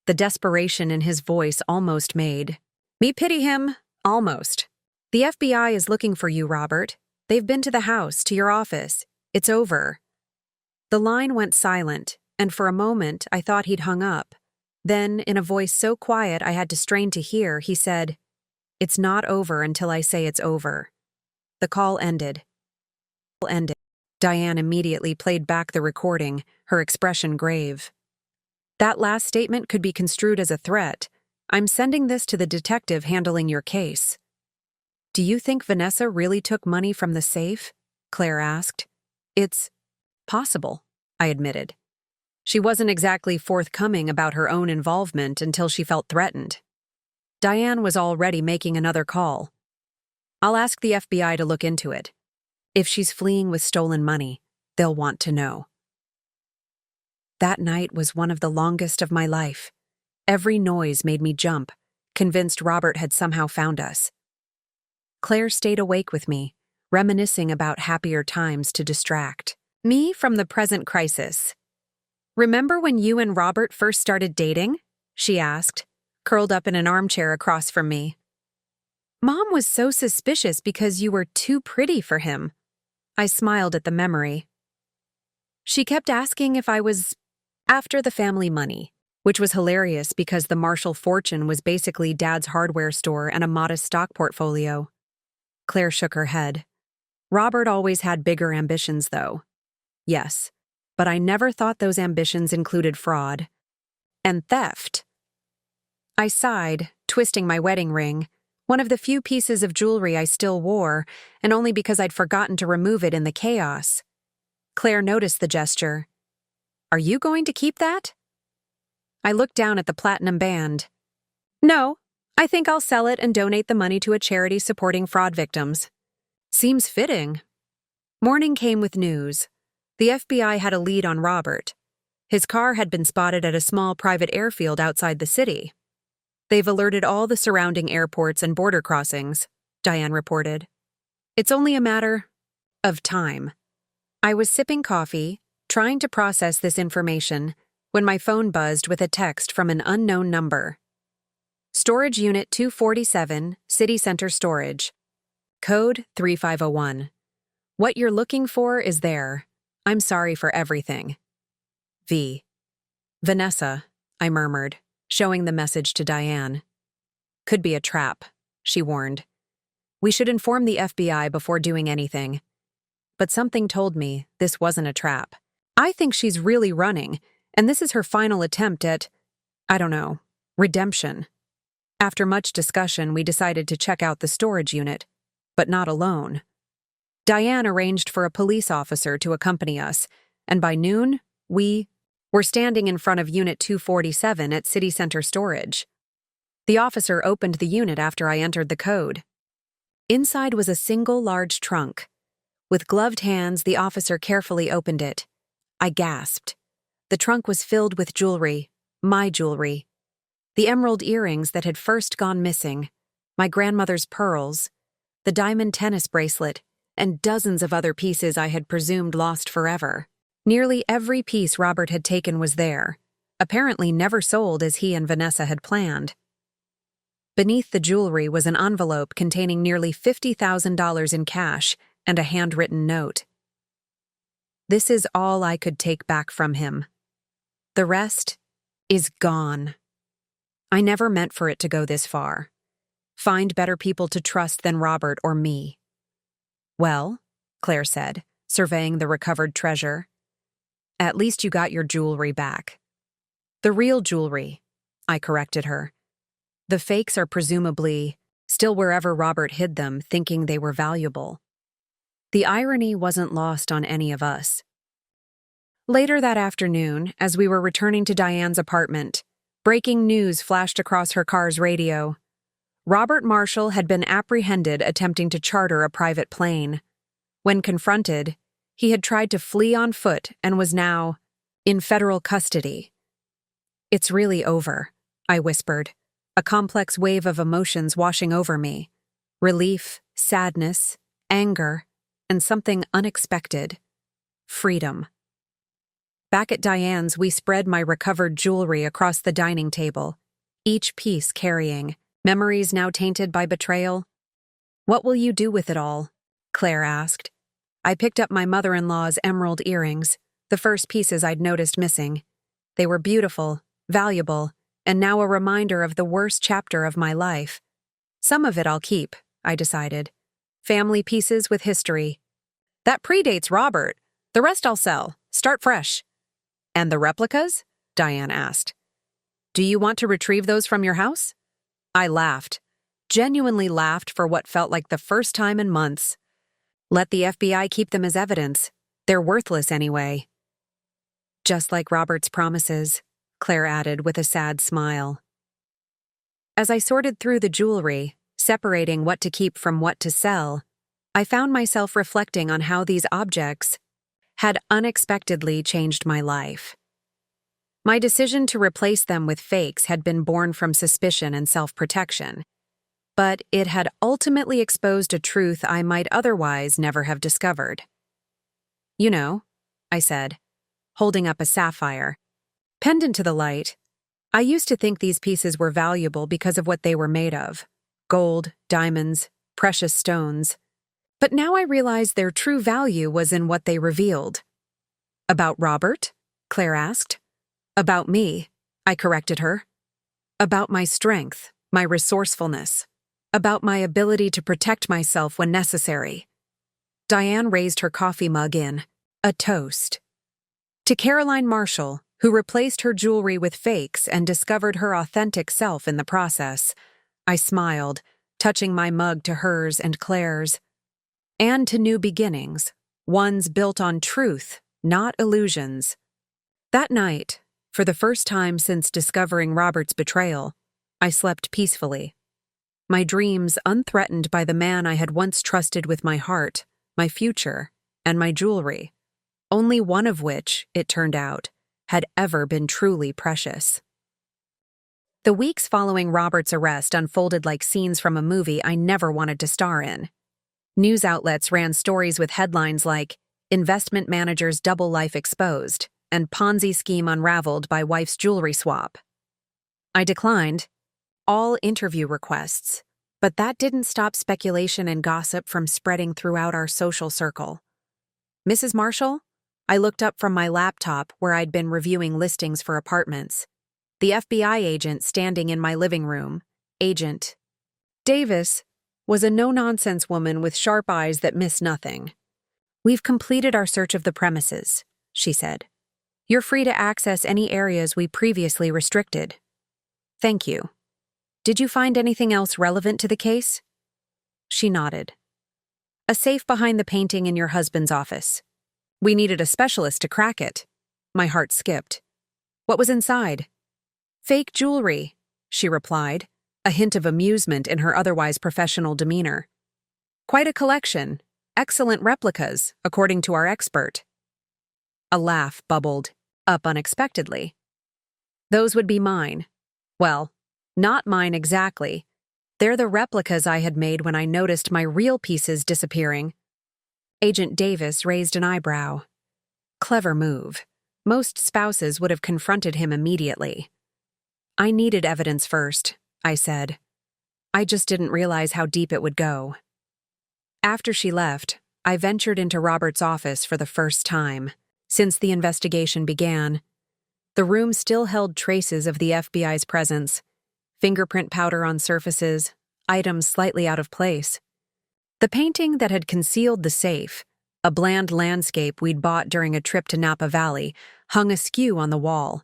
The desperation in his voice almost made me pity him, almost. The FBI is looking for you, Robert. They've been to the house, to your office. It's over. The line went silent, and for a moment I thought he'd hung up. Then, in a voice so quiet I had to strain to hear, he said, It's not over until I say it's over. The call ended. Diane immediately played back the recording, her expression grave. That last statement could be construed as a threat. I'm sending this to the detective handling your case. Do you think Vanessa really took money from the safe? Claire asked. It's possible, I admitted. She wasn't exactly forthcoming about her own involvement until she felt threatened. Diane was already making another call. I'll ask the FBI to look into it. If she's fleeing with stolen money, they'll want to know. That night was one of the longest of my life. Every noise made me jump, convinced Robert had somehow found us. Claire stayed awake with me, reminiscing about happier times to distract me from the present crisis. Remember when you and Robert first started dating? She asked, curled up in an armchair across from me. Mom was so suspicious because you were too pretty for him. I smiled at the memory. She kept asking if I was after the family money, which was hilarious because the Marshall fortune was basically Dad's hardware store and a modest stock portfolio. Claire shook her head. Robert always had bigger ambitions, though. Yes, but I never thought those ambitions included fraud and theft. I sighed, twisting my wedding ring, one of the few pieces of jewelry I still wore, and only because I'd forgotten to remove it in the chaos. Claire noticed the gesture. Are you going to keep that? I looked down at the platinum band. No, I think I'll sell it and donate the money to a charity supporting fraud victims. Seems fitting. Morning came with news. The FBI had a lead on Robert. His car had been spotted at a small private airfield outside the city. They've alerted all the surrounding airports and border crossings, Diane reported. It's only a matter of time. I was sipping coffee, trying to process this information, when my phone buzzed with a text from an unknown number. Storage Unit 247, City Center Storage. Code 3501. What you're looking for is there. I'm sorry for everything. V. Vanessa, I murmured, showing the message to Diane. Could be a trap, she warned. We should inform the FBI before doing anything. But something told me this wasn't a trap. I think she's really running, and this is her final attempt at, redemption. After much discussion, we decided to check out the storage unit, but not alone. Diane arranged for a police officer to accompany us, and by noon, we were standing in front of Unit 247 at City Center Storage. The officer opened the unit after I entered the code. Inside was a single large trunk. With gloved hands, the officer carefully opened it. I gasped. The trunk was filled with jewelry, my jewelry. The emerald earrings that had first gone missing, my grandmother's pearls, the diamond tennis bracelet, and dozens of other pieces I had presumed lost forever. Nearly every piece Robert had taken was there, apparently never sold as he and Vanessa had planned. Beneath the jewelry was an envelope containing nearly $50,000 in cash and a handwritten note. This is all I could take back from him. The rest is gone. I never meant for it to go this far. Find better people to trust than Robert or me. Well, Claire said, surveying the recovered treasure. At least you got your jewelry back. The real jewelry. I corrected her. The fakes are presumably still wherever Robert hid them, thinking they were valuable. The irony wasn't lost on any of us. Later that afternoon, as we were returning to Diane's apartment, breaking news flashed across her car's radio. Robert Marshall had been apprehended attempting to charter a private plane. When confronted, he had tried to flee on foot and was now in federal custody. "It's really over," I whispered, a complex wave of emotions washing over me. Relief, sadness, anger, and something unexpected. Freedom. Back at Diane's, we spread my recovered jewelry across the dining table, each piece carrying memories now tainted by betrayal. "What will you do with it all?" Claire asked. I picked up my mother-in-law's emerald earrings, the first pieces I'd noticed missing. They were beautiful, valuable, and now a reminder of the worst chapter of my life. Some of it I'll keep, I decided. Family pieces with history. "That predates Robert. The rest I'll sell. Start fresh." "And the replicas?" Diane asked. "Do you want to retrieve those from your house?" I laughed. Genuinely laughed for what felt like the first time in months. "Let the FBI keep them as evidence. They're worthless anyway." "Just like Robert's promises," Claire added with a sad smile. As I sorted through the jewelry, separating what to keep from what to sell, I found myself reflecting on how these objects had unexpectedly changed my life. My decision to replace them with fakes had been born from suspicion and self-protection, but it had ultimately exposed a truth I might otherwise never have discovered. "You know," I said, holding up a sapphire, pendant to the light, "I used to think these pieces were valuable because of what they were made of. Gold, diamonds, precious stones. But now I realize their true value was in what they revealed." "About Robert?" Claire asked. "About me," I corrected her. "About my strength, my resourcefulness. About my ability to protect myself when necessary." Diane raised her coffee mug in a toast. "To Caroline Marshall, who replaced her jewelry with fakes and discovered her authentic self in the process." I smiled, touching my mug to hers and Claire's. "And to new beginnings, ones built on truth, not illusions." That night, for the first time since discovering Robert's betrayal, I slept peacefully. My dreams unthreatened by the man I had once trusted with my heart, my future, and my jewelry, only one of which, it turned out, had ever been truly precious. The weeks following Robert's arrest unfolded like scenes from a movie I never wanted to star in. News outlets ran stories with headlines like, "Investment Manager's Double Life Exposed," and "Ponzi Scheme Unraveled by Wife's Jewelry Swap." I declined all interview requests, but that didn't stop speculation and gossip from spreading throughout our social circle. "Mrs. Marshall?" I looked up from my laptop where I'd been reviewing listings for apartments. The FBI agent standing in my living room, Agent Davis, was a no-nonsense woman with sharp eyes that missed nothing. "We've completed our search of the premises," she said. "You're free to access any areas we previously restricted." "Thank you. Did you find anything else relevant to the case?" She nodded. "A safe behind the painting in your husband's office. We needed a specialist to crack it." My heart skipped. "What was inside?" "Fake jewelry," she replied, a hint of amusement in her otherwise professional demeanor. "Quite a collection. Excellent replicas, according to our expert." A laugh bubbled up unexpectedly. "Those would be mine. Well, not mine exactly. They're the replicas I had made when I noticed my real pieces disappearing." Agent Davis raised an eyebrow. Clever move. Most spouses would have confronted him immediately. "I needed evidence first," I said. "I just didn't realize how deep it would go." After she left, I ventured into Robert's office for the first time since the investigation began. The room still held traces of the FBI's presence, fingerprint powder on surfaces, items slightly out of place. The painting that had concealed the safe, a bland landscape we'd bought during a trip to Napa Valley, hung askew on the wall.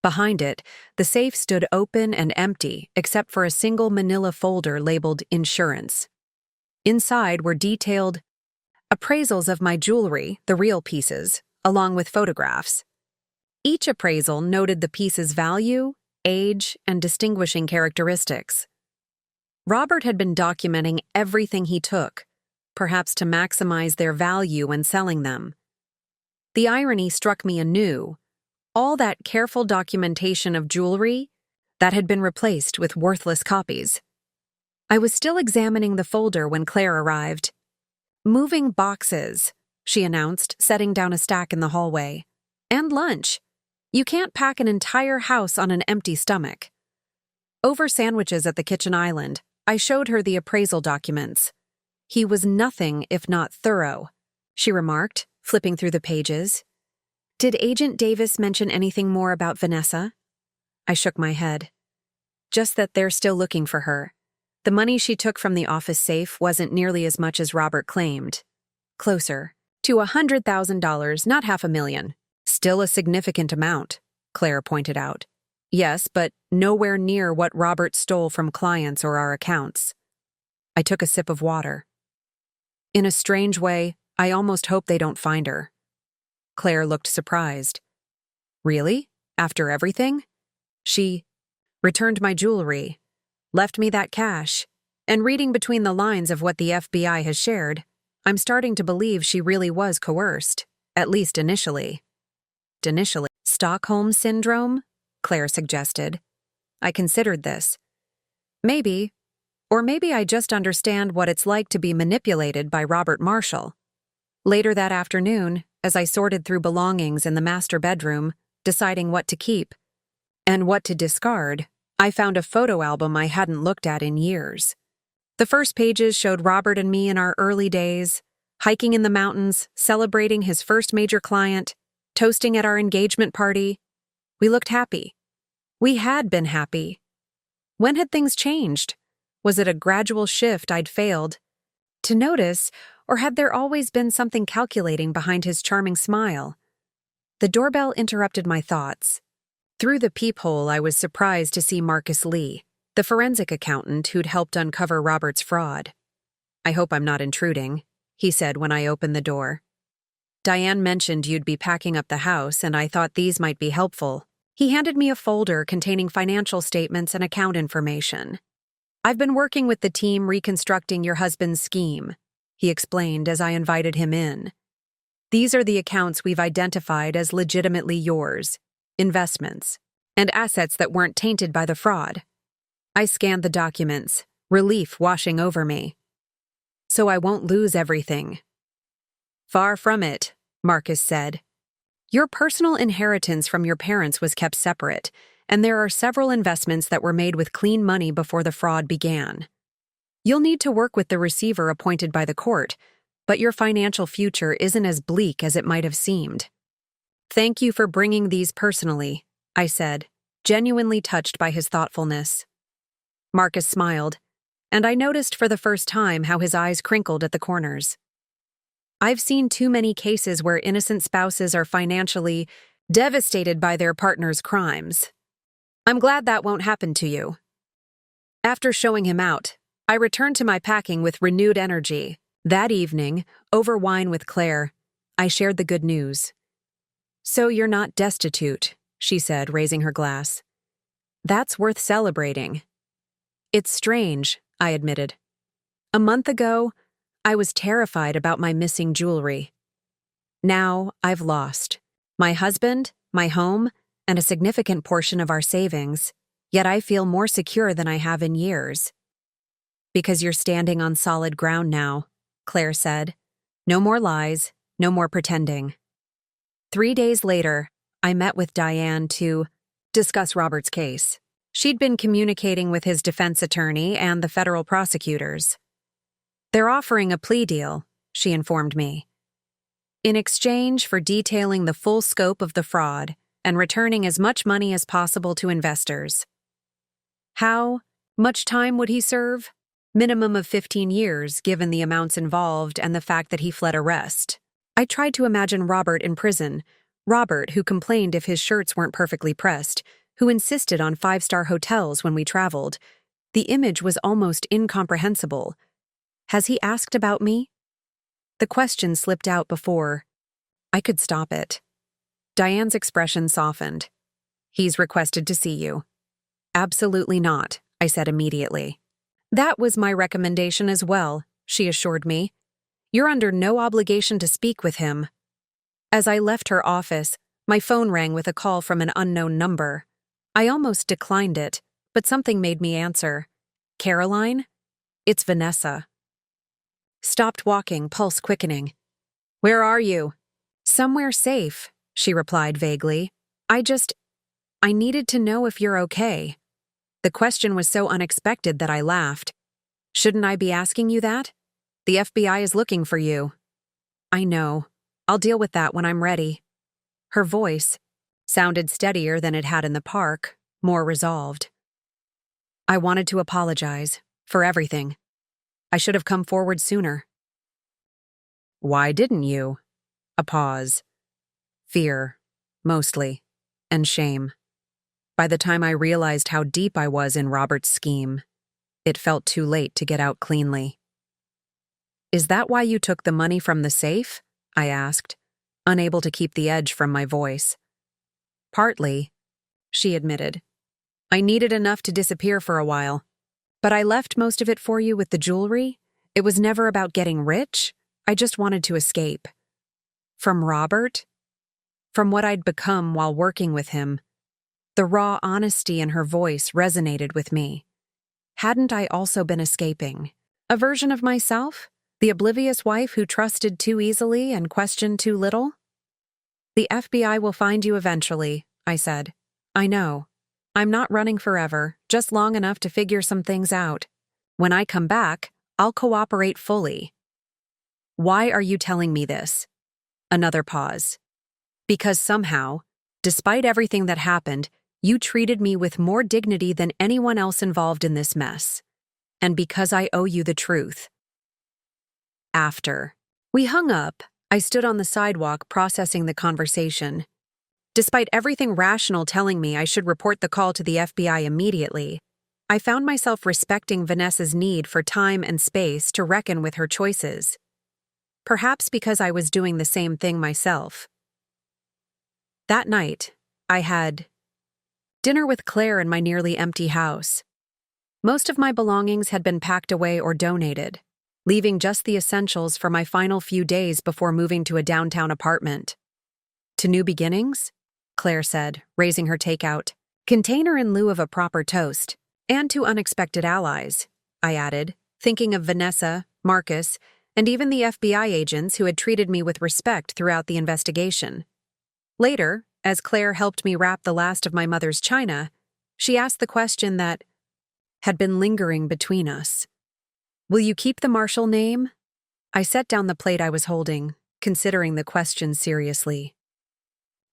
Behind it, the safe stood open and empty except for a single manila folder labeled Insurance. Inside were detailed appraisals of my jewelry, the real pieces, along with photographs. Each appraisal noted the piece's value, age, and distinguishing characteristics. Robert had been documenting everything he took, perhaps to maximize their value when selling them. The irony struck me anew. All that careful documentation of jewelry that had been replaced with worthless copies. I was still examining the folder when Claire arrived. "Moving boxes," she announced, setting down a stack in the hallway. "And lunch. You can't pack an entire house on an empty stomach." Over sandwiches at the kitchen island, I showed her the appraisal documents. "He was nothing if not thorough," she remarked, flipping through the pages. "Did Agent Davis mention anything more about Vanessa?" I shook my head. "Just that they're still looking for her. The money she took from the office safe wasn't nearly as much as Robert claimed. Closer to $100,000, not $500,000. Still a significant amount," Claire pointed out. "Yes, but nowhere near what Robert stole from clients or our accounts." I took a sip of water. In a strange way, I almost hope they don't find her. Claire looked surprised. "Really? After everything?" "She returned my jewelry, left me that cash, and reading between the lines of what the FBI has shared, I'm starting to believe she really was coerced, at least initially." "Stockholm Syndrome?" Claire suggested. I considered this. Maybe, or maybe I just understand what it's like to be manipulated by Robert Marshall. Later that afternoon, as I sorted through belongings in the master bedroom, deciding what to keep and what to discard, I found a photo album I hadn't looked at in years. The first pages showed Robert and me in our early days, hiking in the mountains, celebrating his first major client, toasting at our engagement party. We looked happy. We had been happy. When had things changed? Was it a gradual shift I'd failed to notice, or had there always been something calculating behind his charming smile? The doorbell interrupted my thoughts. Through the peephole, I was surprised to see Marcus Lee, the forensic accountant who'd helped uncover Robert's fraud. "I hope I'm not intruding," he said when I opened the door. "Diane mentioned you'd be packing up the house, and I thought these might be helpful." He handed me a folder containing financial statements and account information. "I've been working with the team reconstructing your husband's scheme," he explained as I invited him in. "These are the accounts we've identified as legitimately yours, investments, and assets that weren't tainted by the fraud." I scanned the documents, relief washing over me. "So I won't lose everything." "Far from it," Marcus said. "Your personal inheritance from your parents was kept separate, and there are several investments that were made with clean money before the fraud began. You'll need to work with the receiver appointed by the court, but your financial future isn't as bleak as it might have seemed." "Thank you for bringing these personally," I said, genuinely touched by his thoughtfulness. Marcus smiled, and I noticed for the first time how his eyes crinkled at the corners. "I've seen too many cases where innocent spouses are financially devastated by their partner's crimes. I'm glad that won't happen to you." After showing him out, I returned to my packing with renewed energy. That evening, over wine with Claire, I shared the good news. "So you're not destitute," she said, raising her glass. "That's worth celebrating." "It's strange," I admitted. A month ago, I was terrified about my missing jewelry. Now I've lost my husband, my home, and a significant portion of our savings, yet I feel more secure than I have in years. "Because you're standing on solid ground now," Claire said. "No more lies, no more pretending." 3 days later, I met with Diane to discuss Robert's case. She'd been communicating with his defense attorney and the federal prosecutors. "They're offering a plea deal," she informed me, "in exchange for detailing the full scope of the fraud and returning as much money as possible to investors." How much time would he serve? Minimum of 15 years, given the amounts involved and the fact that he fled arrest. I tried to imagine Robert in prison, Robert, who complained if his shirts weren't perfectly pressed, who insisted on five-star hotels when we traveled. The image was almost incomprehensible. Has he asked about me? The question slipped out before I could stop it. Diane's expression softened. He's requested to see you. Absolutely not, I said immediately. That was my recommendation as well, she assured me. You're under no obligation to speak with him. As I left her office, my phone rang with a call from an unknown number. I almost declined it, but something made me answer. Caroline? It's Vanessa. Stopped walking, pulse quickening. Where are you? Somewhere safe, she replied vaguely. I needed to know if you're okay. The question was so unexpected that I laughed. Shouldn't I be asking you that? The FBI is looking for you. I know. I'll deal with that when I'm ready. Her voice sounded steadier than it had in the park, more resolved. I wanted to apologize for everything. I should have come forward sooner. Why didn't you? A pause. Fear, mostly, and shame. By the time I realized how deep I was in Robert's scheme, it felt too late to get out cleanly. Is that why you took the money from the safe? I asked, unable to keep the edge from my voice. Partly, she admitted. I needed enough to disappear for a while. But I left most of it for you with the jewelry. It was never about getting rich. I just wanted to escape. From Robert? From what I'd become while working with him. The raw honesty in her voice resonated with me. Hadn't I also been escaping? A version of myself? The oblivious wife who trusted too easily and questioned too little? The FBI will find you eventually, I said. I know. I'm not running forever, just long enough to figure some things out. When I come back, I'll cooperate fully. Why are you telling me this? Another pause. Because somehow, despite everything that happened, you treated me with more dignity than anyone else involved in this mess. And because I owe you the truth. After we hung up, I stood on the sidewalk processing the conversation. Despite everything rational telling me I should report the call to the FBI immediately, I found myself respecting Vanessa's need for time and space to reckon with her choices. Perhaps because I was doing the same thing myself. That night, I had dinner with Claire in my nearly empty house. Most of my belongings had been packed away or donated, leaving just the essentials for my final few days before moving to a downtown apartment. To new beginnings? Claire said, raising her takeout. Container in lieu of a proper toast. And to unexpected allies, I added, thinking of Vanessa, Marcus, and even the FBI agents who had treated me with respect throughout the investigation. Later, as Claire helped me wrap the last of my mother's china, she asked the question that had been lingering between us. Will you keep the Marshall name? I set down the plate I was holding, considering the question seriously.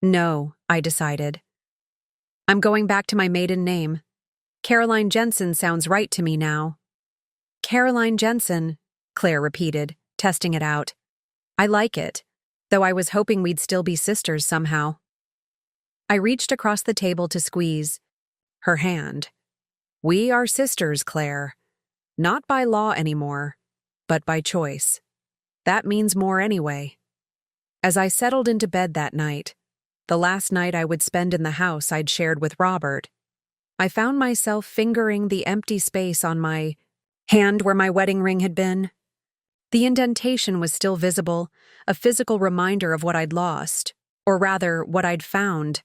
No, I decided. I'm going back to my maiden name. Caroline Jensen sounds right to me now. Caroline Jensen, Claire repeated, testing it out. I like it, though I was hoping we'd still be sisters somehow. I reached across the table to squeeze her hand. We are sisters, Claire. Not by law anymore, but by choice. That means more anyway. As I settled into bed that night, the last night I would spend in the house I'd shared with Robert, I found myself fingering the empty space on my hand where my wedding ring had been. The indentation was still visible, a physical reminder of what I'd lost, or rather, what I'd found,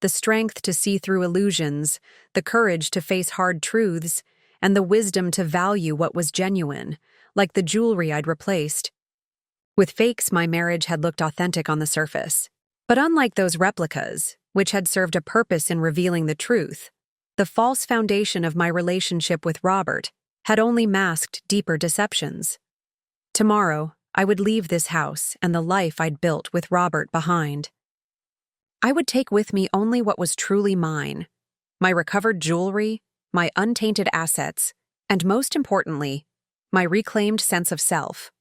the strength to see through illusions, the courage to face hard truths, and the wisdom to value what was genuine, like the jewelry I'd replaced. With fakes, my marriage had looked authentic on the surface. But unlike those replicas, which had served a purpose in revealing the truth, the false foundation of my relationship with Robert had only masked deeper deceptions. Tomorrow, I would leave this house and the life I'd built with Robert behind. I would take with me only what was truly mine, my recovered jewelry, my untainted assets, and most importantly, my reclaimed sense of self.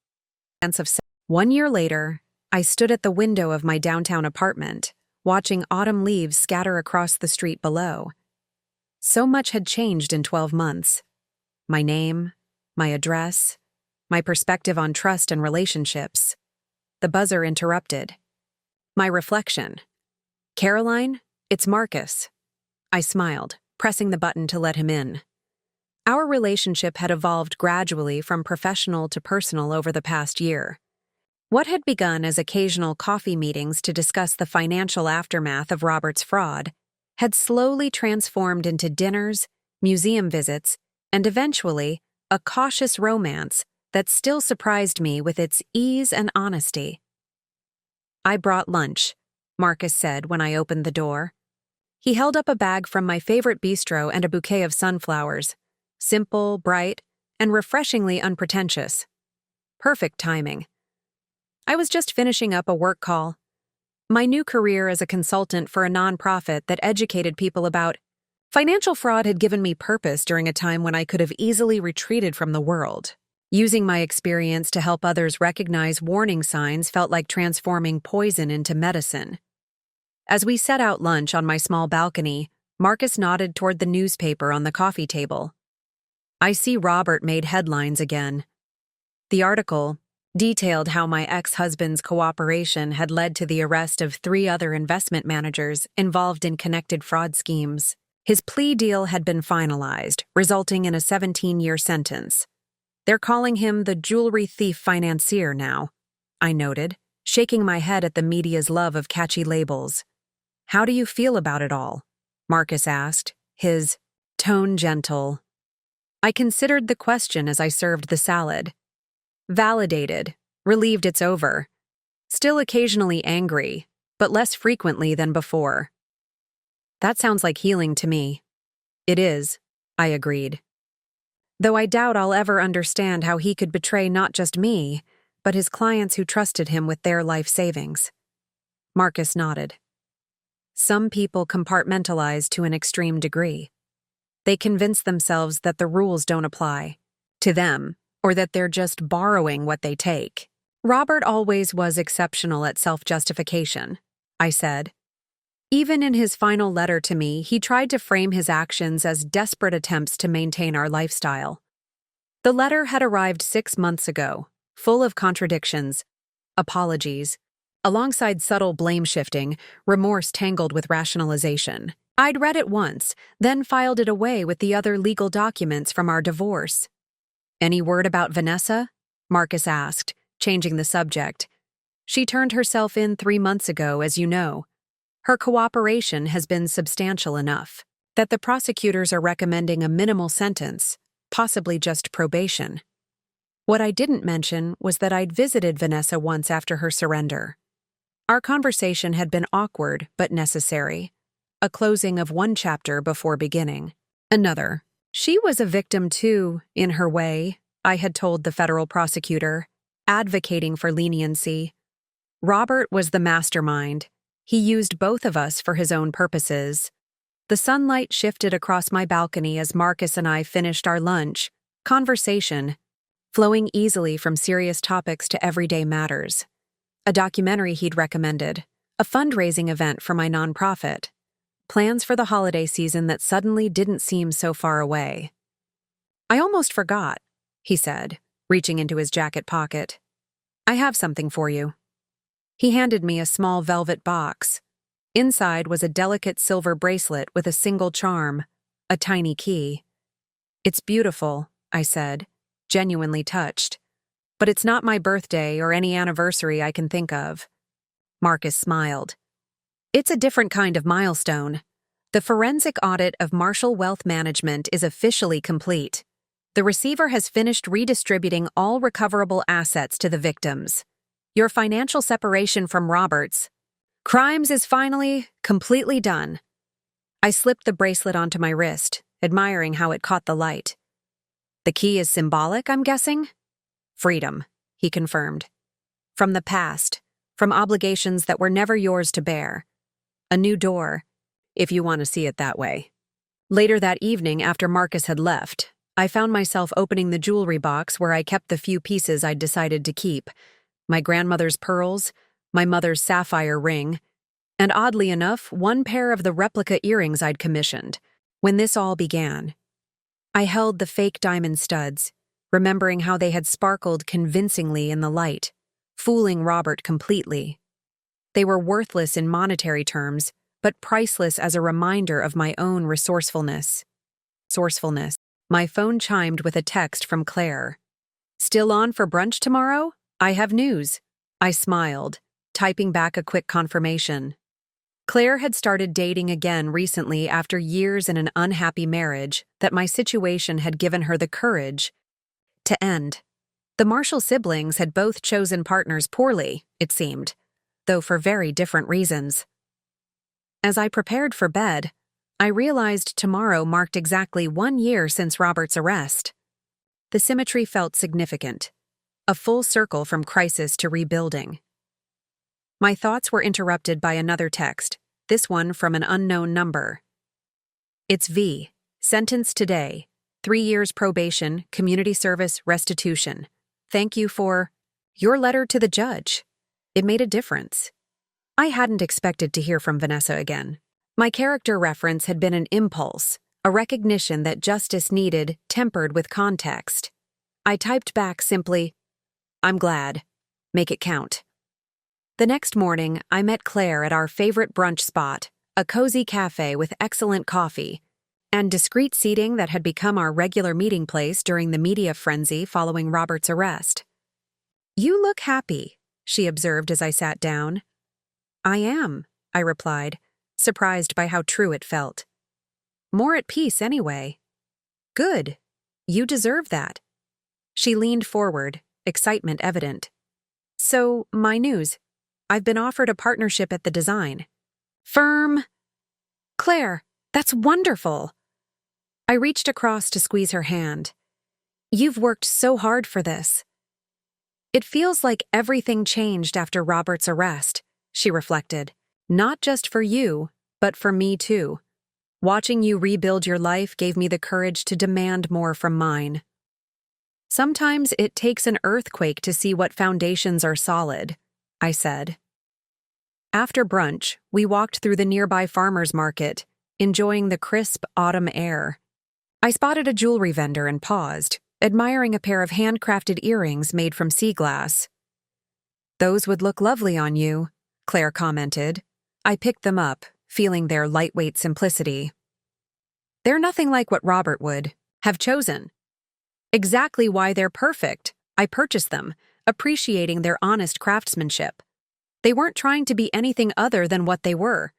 1 year later, I stood at the window of my downtown apartment, watching autumn leaves scatter across the street below. So much had changed in 12 months. My name, my address, my perspective on trust and relationships. The buzzer interrupted. My reflection. "Caroline, it's Marcus." I smiled, pressing the button to let him in. Our relationship had evolved gradually from professional to personal over the past year. What had begun as occasional coffee meetings to discuss the financial aftermath of Robert's fraud had slowly transformed into dinners, museum visits, and eventually a cautious romance that still surprised me with its ease and honesty. "I brought lunch," Marcus said when I opened the door. He held up a bag from my favorite bistro and a bouquet of sunflowers. Simple, bright, and refreshingly unpretentious. Perfect timing. I was just finishing up a work call. My new career as a consultant for a nonprofit that educated people about financial fraud had given me purpose during a time when I could have easily retreated from the world. Using my experience to help others recognize warning signs felt like transforming poison into medicine. As we set out lunch on my small balcony, Marcus nodded toward the newspaper on the coffee table. "I see Robert made headlines again." The article detailed how my ex-husband's cooperation had led to the arrest of 3 other investment managers involved in connected fraud schemes. His plea deal had been finalized, resulting in a 17-year sentence. "They're calling him the jewelry thief financier now," I noted, shaking my head at the media's love of catchy labels. "How do you feel about it all?" Marcus asked, his tone gentle. I considered the question as I served the salad. Validated, relieved it's over. Still occasionally angry, but less frequently than before. "That sounds like healing to me." "It is," I agreed. "Though I doubt I'll ever understand how he could betray not just me, but his clients who trusted him with their life savings." Marcus nodded. "Some people compartmentalize to an extreme degree. They convince themselves that the rules don't apply to them, or that they're just borrowing what they take." Robert always was exceptional at self-justification, I said. Even in his final letter to me, he tried to frame his actions as desperate attempts to maintain our lifestyle. The letter had arrived 6 months ago, full of contradictions, apologies, alongside subtle blame-shifting, remorse tangled with rationalization. I'd read it once, then filed it away with the other legal documents from our divorce. "Any word about Vanessa?" Marcus asked, changing the subject. "She turned herself in 3 months ago, as you know. Her cooperation has been substantial enough that the prosecutors are recommending a minimal sentence, possibly just probation." What I didn't mention was that I'd visited Vanessa once after her surrender. Our conversation had been awkward but necessary, a closing of one chapter before beginning another. She was a victim too, in her way, I had told the federal prosecutor, advocating for leniency. Robert was the mastermind. He used both of us for his own purposes. The sunlight shifted across my balcony as Marcus and I finished our lunch, conversation, flowing easily from serious topics to everyday matters. A documentary he'd recommended, a fundraising event for my nonprofit, plans for the holiday season that suddenly didn't seem so far away. "I almost forgot," he said, reaching into his jacket pocket. "I have something for you." He handed me a small velvet box. Inside was a delicate silver bracelet with a single charm, a tiny key. "It's beautiful," I said, genuinely touched. "But it's not my birthday or any anniversary I can think of." Marcus smiled. "It's a different kind of milestone. The forensic audit of Marshall Wealth Management is officially complete. The receiver has finished redistributing all recoverable assets to the victims. Your financial separation from Roberts Crimes is finally completely done." I slipped the bracelet onto my wrist, admiring how it caught the light. "The key is symbolic, I'm guessing?" "Freedom," he confirmed. "From the past, from obligations that were never yours to bear. A new door, if you want to see it that way." Later that evening, after Marcus had left, I found myself opening the jewelry box where I kept the few pieces I'd decided to keep: my grandmother's pearls, my mother's sapphire ring, and oddly enough, one pair of the replica earrings I'd commissioned. When this all began, I held the fake diamond studs, remembering how they had sparkled convincingly in the light, fooling Robert completely. They were worthless in monetary terms, but priceless as a reminder of my own resourcefulness. My phone chimed with a text from Claire. "Still on for brunch tomorrow? I have news." I smiled, typing back a quick confirmation. Claire had started dating again recently after years in an unhappy marriage that my situation had given her the courage to end. The Marshall siblings had both chosen partners poorly, it seemed, though for very different reasons. As I prepared for bed, I realized tomorrow marked exactly 1 year since Robert's arrest. The symmetry felt significant, a full circle from crisis to rebuilding. My thoughts were interrupted by another text, this one from an unknown number. "It's V. Sentenced today. 3 years probation, community service, restitution. Thank you for your letter to the judge." It made a difference. I hadn't expected to hear from Vanessa again. My character reference had been an impulse, a recognition that justice needed, tempered with context. I typed back simply, "I'm glad. Make it count." The next morning, I met Claire at our favorite brunch spot, a cozy cafe with excellent coffee and discreet seating that had become our regular meeting place during the media frenzy following Robert's arrest. "You look happy," she observed as I sat down. "I am," I replied, surprised by how true it felt. "More at peace, anyway." "Good. You deserve that." She leaned forward, excitement evident. "So, my news. I've been offered a partnership at the design firm." "Claire, that's wonderful." I reached across to squeeze her hand. "You've worked so hard for this." "It feels like everything changed after Robert's arrest," she reflected. "Not just for you, but for me too. Watching you rebuild your life gave me the courage to demand more from mine." "Sometimes it takes an earthquake to see what foundations are solid," I said. After brunch, we walked through the nearby farmers market, enjoying the crisp autumn air. I spotted a jewelry vendor and paused, admiring a pair of handcrafted earrings made from sea glass. "Those would look lovely on you," Claire commented. I picked them up, feeling their lightweight simplicity. "They're nothing like what Robert would have chosen." "Exactly why they're perfect. I purchased them, appreciating their honest craftsmanship. They weren't trying to be anything other than what they were.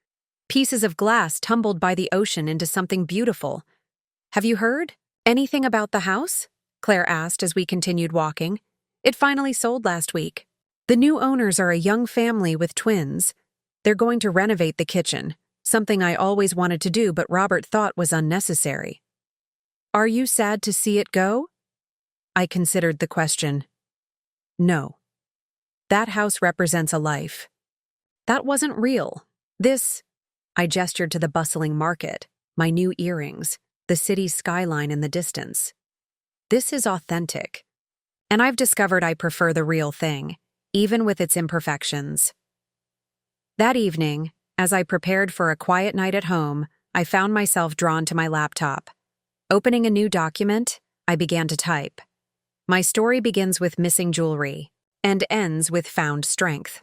Pieces of glass tumbled by the ocean into something beautiful." "Have you heard anything about the house?" Claire asked as we continued walking. "It finally sold last week. The new owners are a young family with twins. They're going to renovate the kitchen, something I always wanted to do but Robert thought was unnecessary." "Are you sad to see it go?" I considered the question. "No. That house represents a life. That wasn't real. This," I gestured to the bustling market, my new earrings, the city skyline in the distance. "This is authentic. And I've discovered I prefer the real thing, even with its imperfections." That evening, as I prepared for a quiet night at home, I found myself drawn to my laptop. Opening a new document, I began to type. My story begins with missing jewelry and ends with found strength.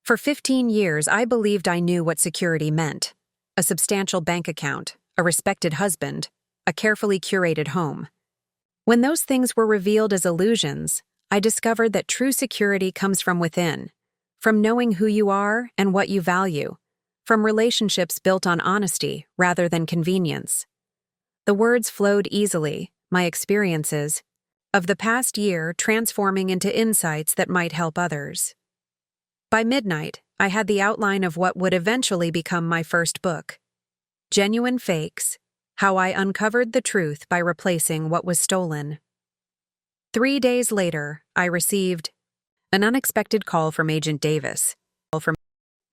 For 15 years, I believed I knew what security meant: a substantial bank account, a respected husband, a carefully curated home. When those things were revealed as illusions, I discovered that true security comes from within, from knowing who you are and what you value, from relationships built on honesty rather than convenience. The words flowed easily, my experiences of the past year transforming into insights that might help others. By midnight, I had the outline of what would eventually become my first book, Genuine Fakes: How I Uncovered the Truth by Replacing What Was Stolen. 3 days later, I received an unexpected call from Agent Davis.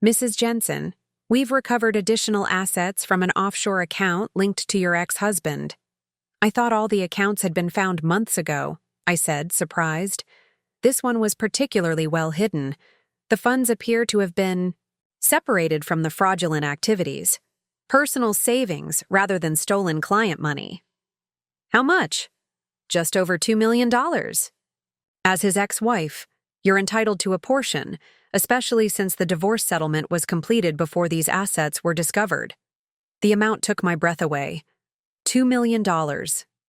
"Mrs. Jensen, we've recovered additional assets from an offshore account linked to your ex-husband." "I thought all the accounts had been found months ago," I said, surprised. "This one was particularly well hidden. The funds appear to have been separated from the fraudulent activities. Personal savings rather than stolen client money. How much? Just over $2 million. As his ex-wife, you're entitled to a portion, especially since the divorce settlement was completed before these assets were discovered. The amount took my breath away. $2 million,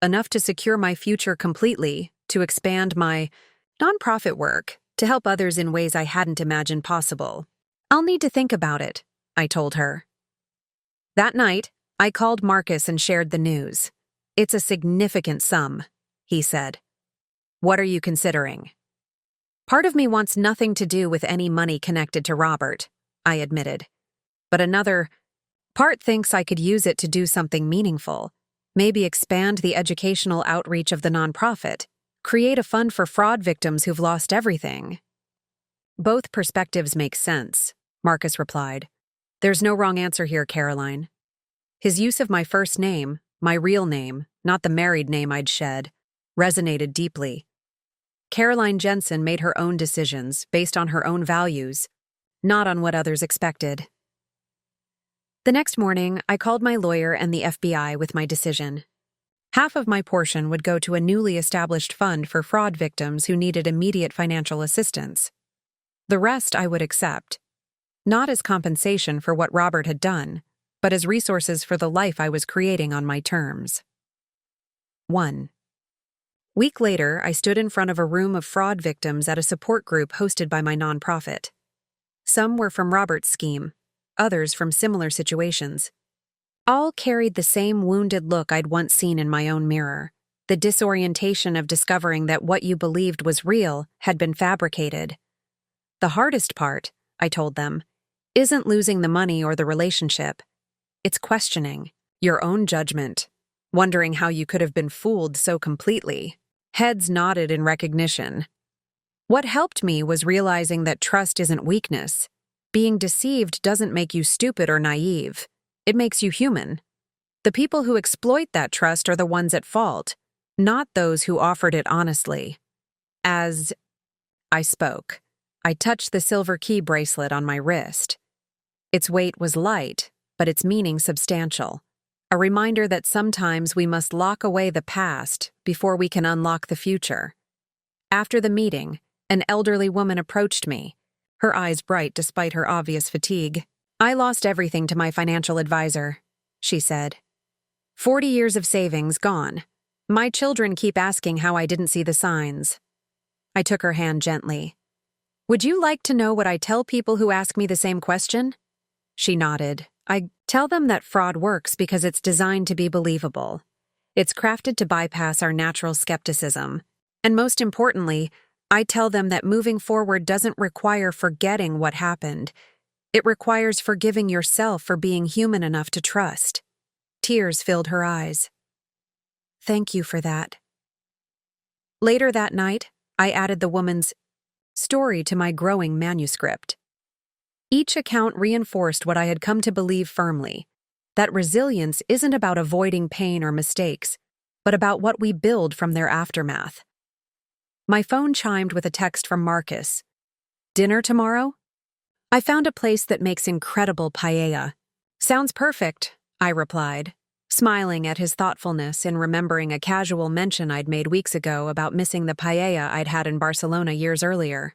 enough to secure my future completely, to expand my nonprofit work, to help others in ways I hadn't imagined possible. I'll need to think about it, I told her. That night, I called Marcus and shared the news. It's a significant sum, he said. What are you considering? Part of me wants nothing to do with any money connected to Robert, I admitted. But another part thinks I could use it to do something meaningful. Maybe expand the educational outreach of the nonprofit. Create a fund for fraud victims who've lost everything. Both perspectives make sense, Marcus replied. There's no wrong answer here, Caroline. His use of my first name, my real name, not the married name I'd shed, resonated deeply. Caroline Jensen made her own decisions based on her own values, not on what others expected. The next morning, I called my lawyer and the FBI with my decision. Half of my portion would go to a newly established fund for fraud victims who needed immediate financial assistance. The rest I would accept, not as compensation for what Robert had done, but as resources for the life I was creating on my terms. 1. Week later, I stood in front of a room of fraud victims at a support group hosted by my nonprofit. Some were from Robert's scheme, others from similar situations. All carried the same wounded look I'd once seen in my own mirror, the disorientation of discovering that what you believed was real had been fabricated. The hardest part, I told them, isn't losing the money or the relationship. It's questioning your own judgment, wondering how you could have been fooled so completely. Heads nodded in recognition. What helped me was realizing that trust isn't weakness. Being deceived doesn't make you stupid or naive. It makes you human. The people who exploit that trust are the ones at fault, not those who offered it honestly. As I spoke, I touched the silver key bracelet on my wrist. Its weight was light, but its meaning substantial. A reminder that sometimes we must lock away the past before we can unlock the future. After the meeting, an elderly woman approached me, her eyes bright despite her obvious fatigue. I lost everything to my financial advisor, she said. 40 years of savings gone. My children keep asking how I didn't see the signs. I took her hand gently. Would you like to know what I tell people who ask me the same question? She nodded. I tell them that fraud works because it's designed to be believable. It's crafted to bypass our natural skepticism. And most importantly, I tell them that moving forward doesn't require forgetting what happened. It requires forgiving yourself for being human enough to trust. Tears filled her eyes. Thank you for that. Later that night, I added the woman's story to my growing manuscript. Each account reinforced what I had come to believe firmly, that resilience isn't about avoiding pain or mistakes, but about what we build from their aftermath. My phone chimed with a text from Marcus. Dinner tomorrow? I found a place that makes incredible paella. Sounds perfect, I replied, smiling at his thoughtfulness in remembering a casual mention I'd made weeks ago about missing the paella I'd had in Barcelona years earlier.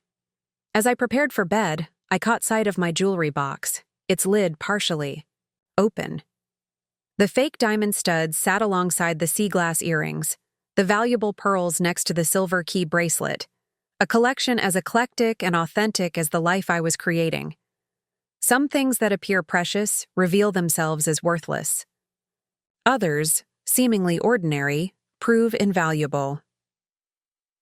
As I prepared for bed, I caught sight of my jewelry box, its lid partially open. The fake diamond studs sat alongside the sea glass earrings, the valuable pearls next to the silver key bracelet, a collection as eclectic and authentic as the life I was creating. Some things that appear precious reveal themselves as worthless. Others, seemingly ordinary, prove invaluable.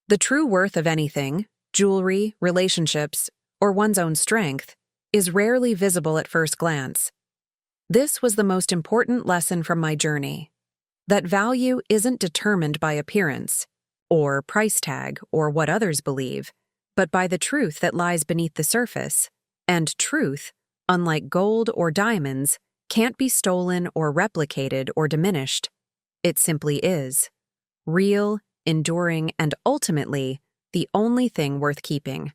The true worth of anything, jewelry, relationships, or one's own strength, is rarely visible at first glance. This was the most important lesson from my journey, that value isn't determined by appearance, or price tag, or what others believe, but by the truth that lies beneath the surface, and truth, unlike gold or diamonds, can't be stolen or replicated or diminished. It simply is. Real, enduring, and ultimately, the only thing worth keeping.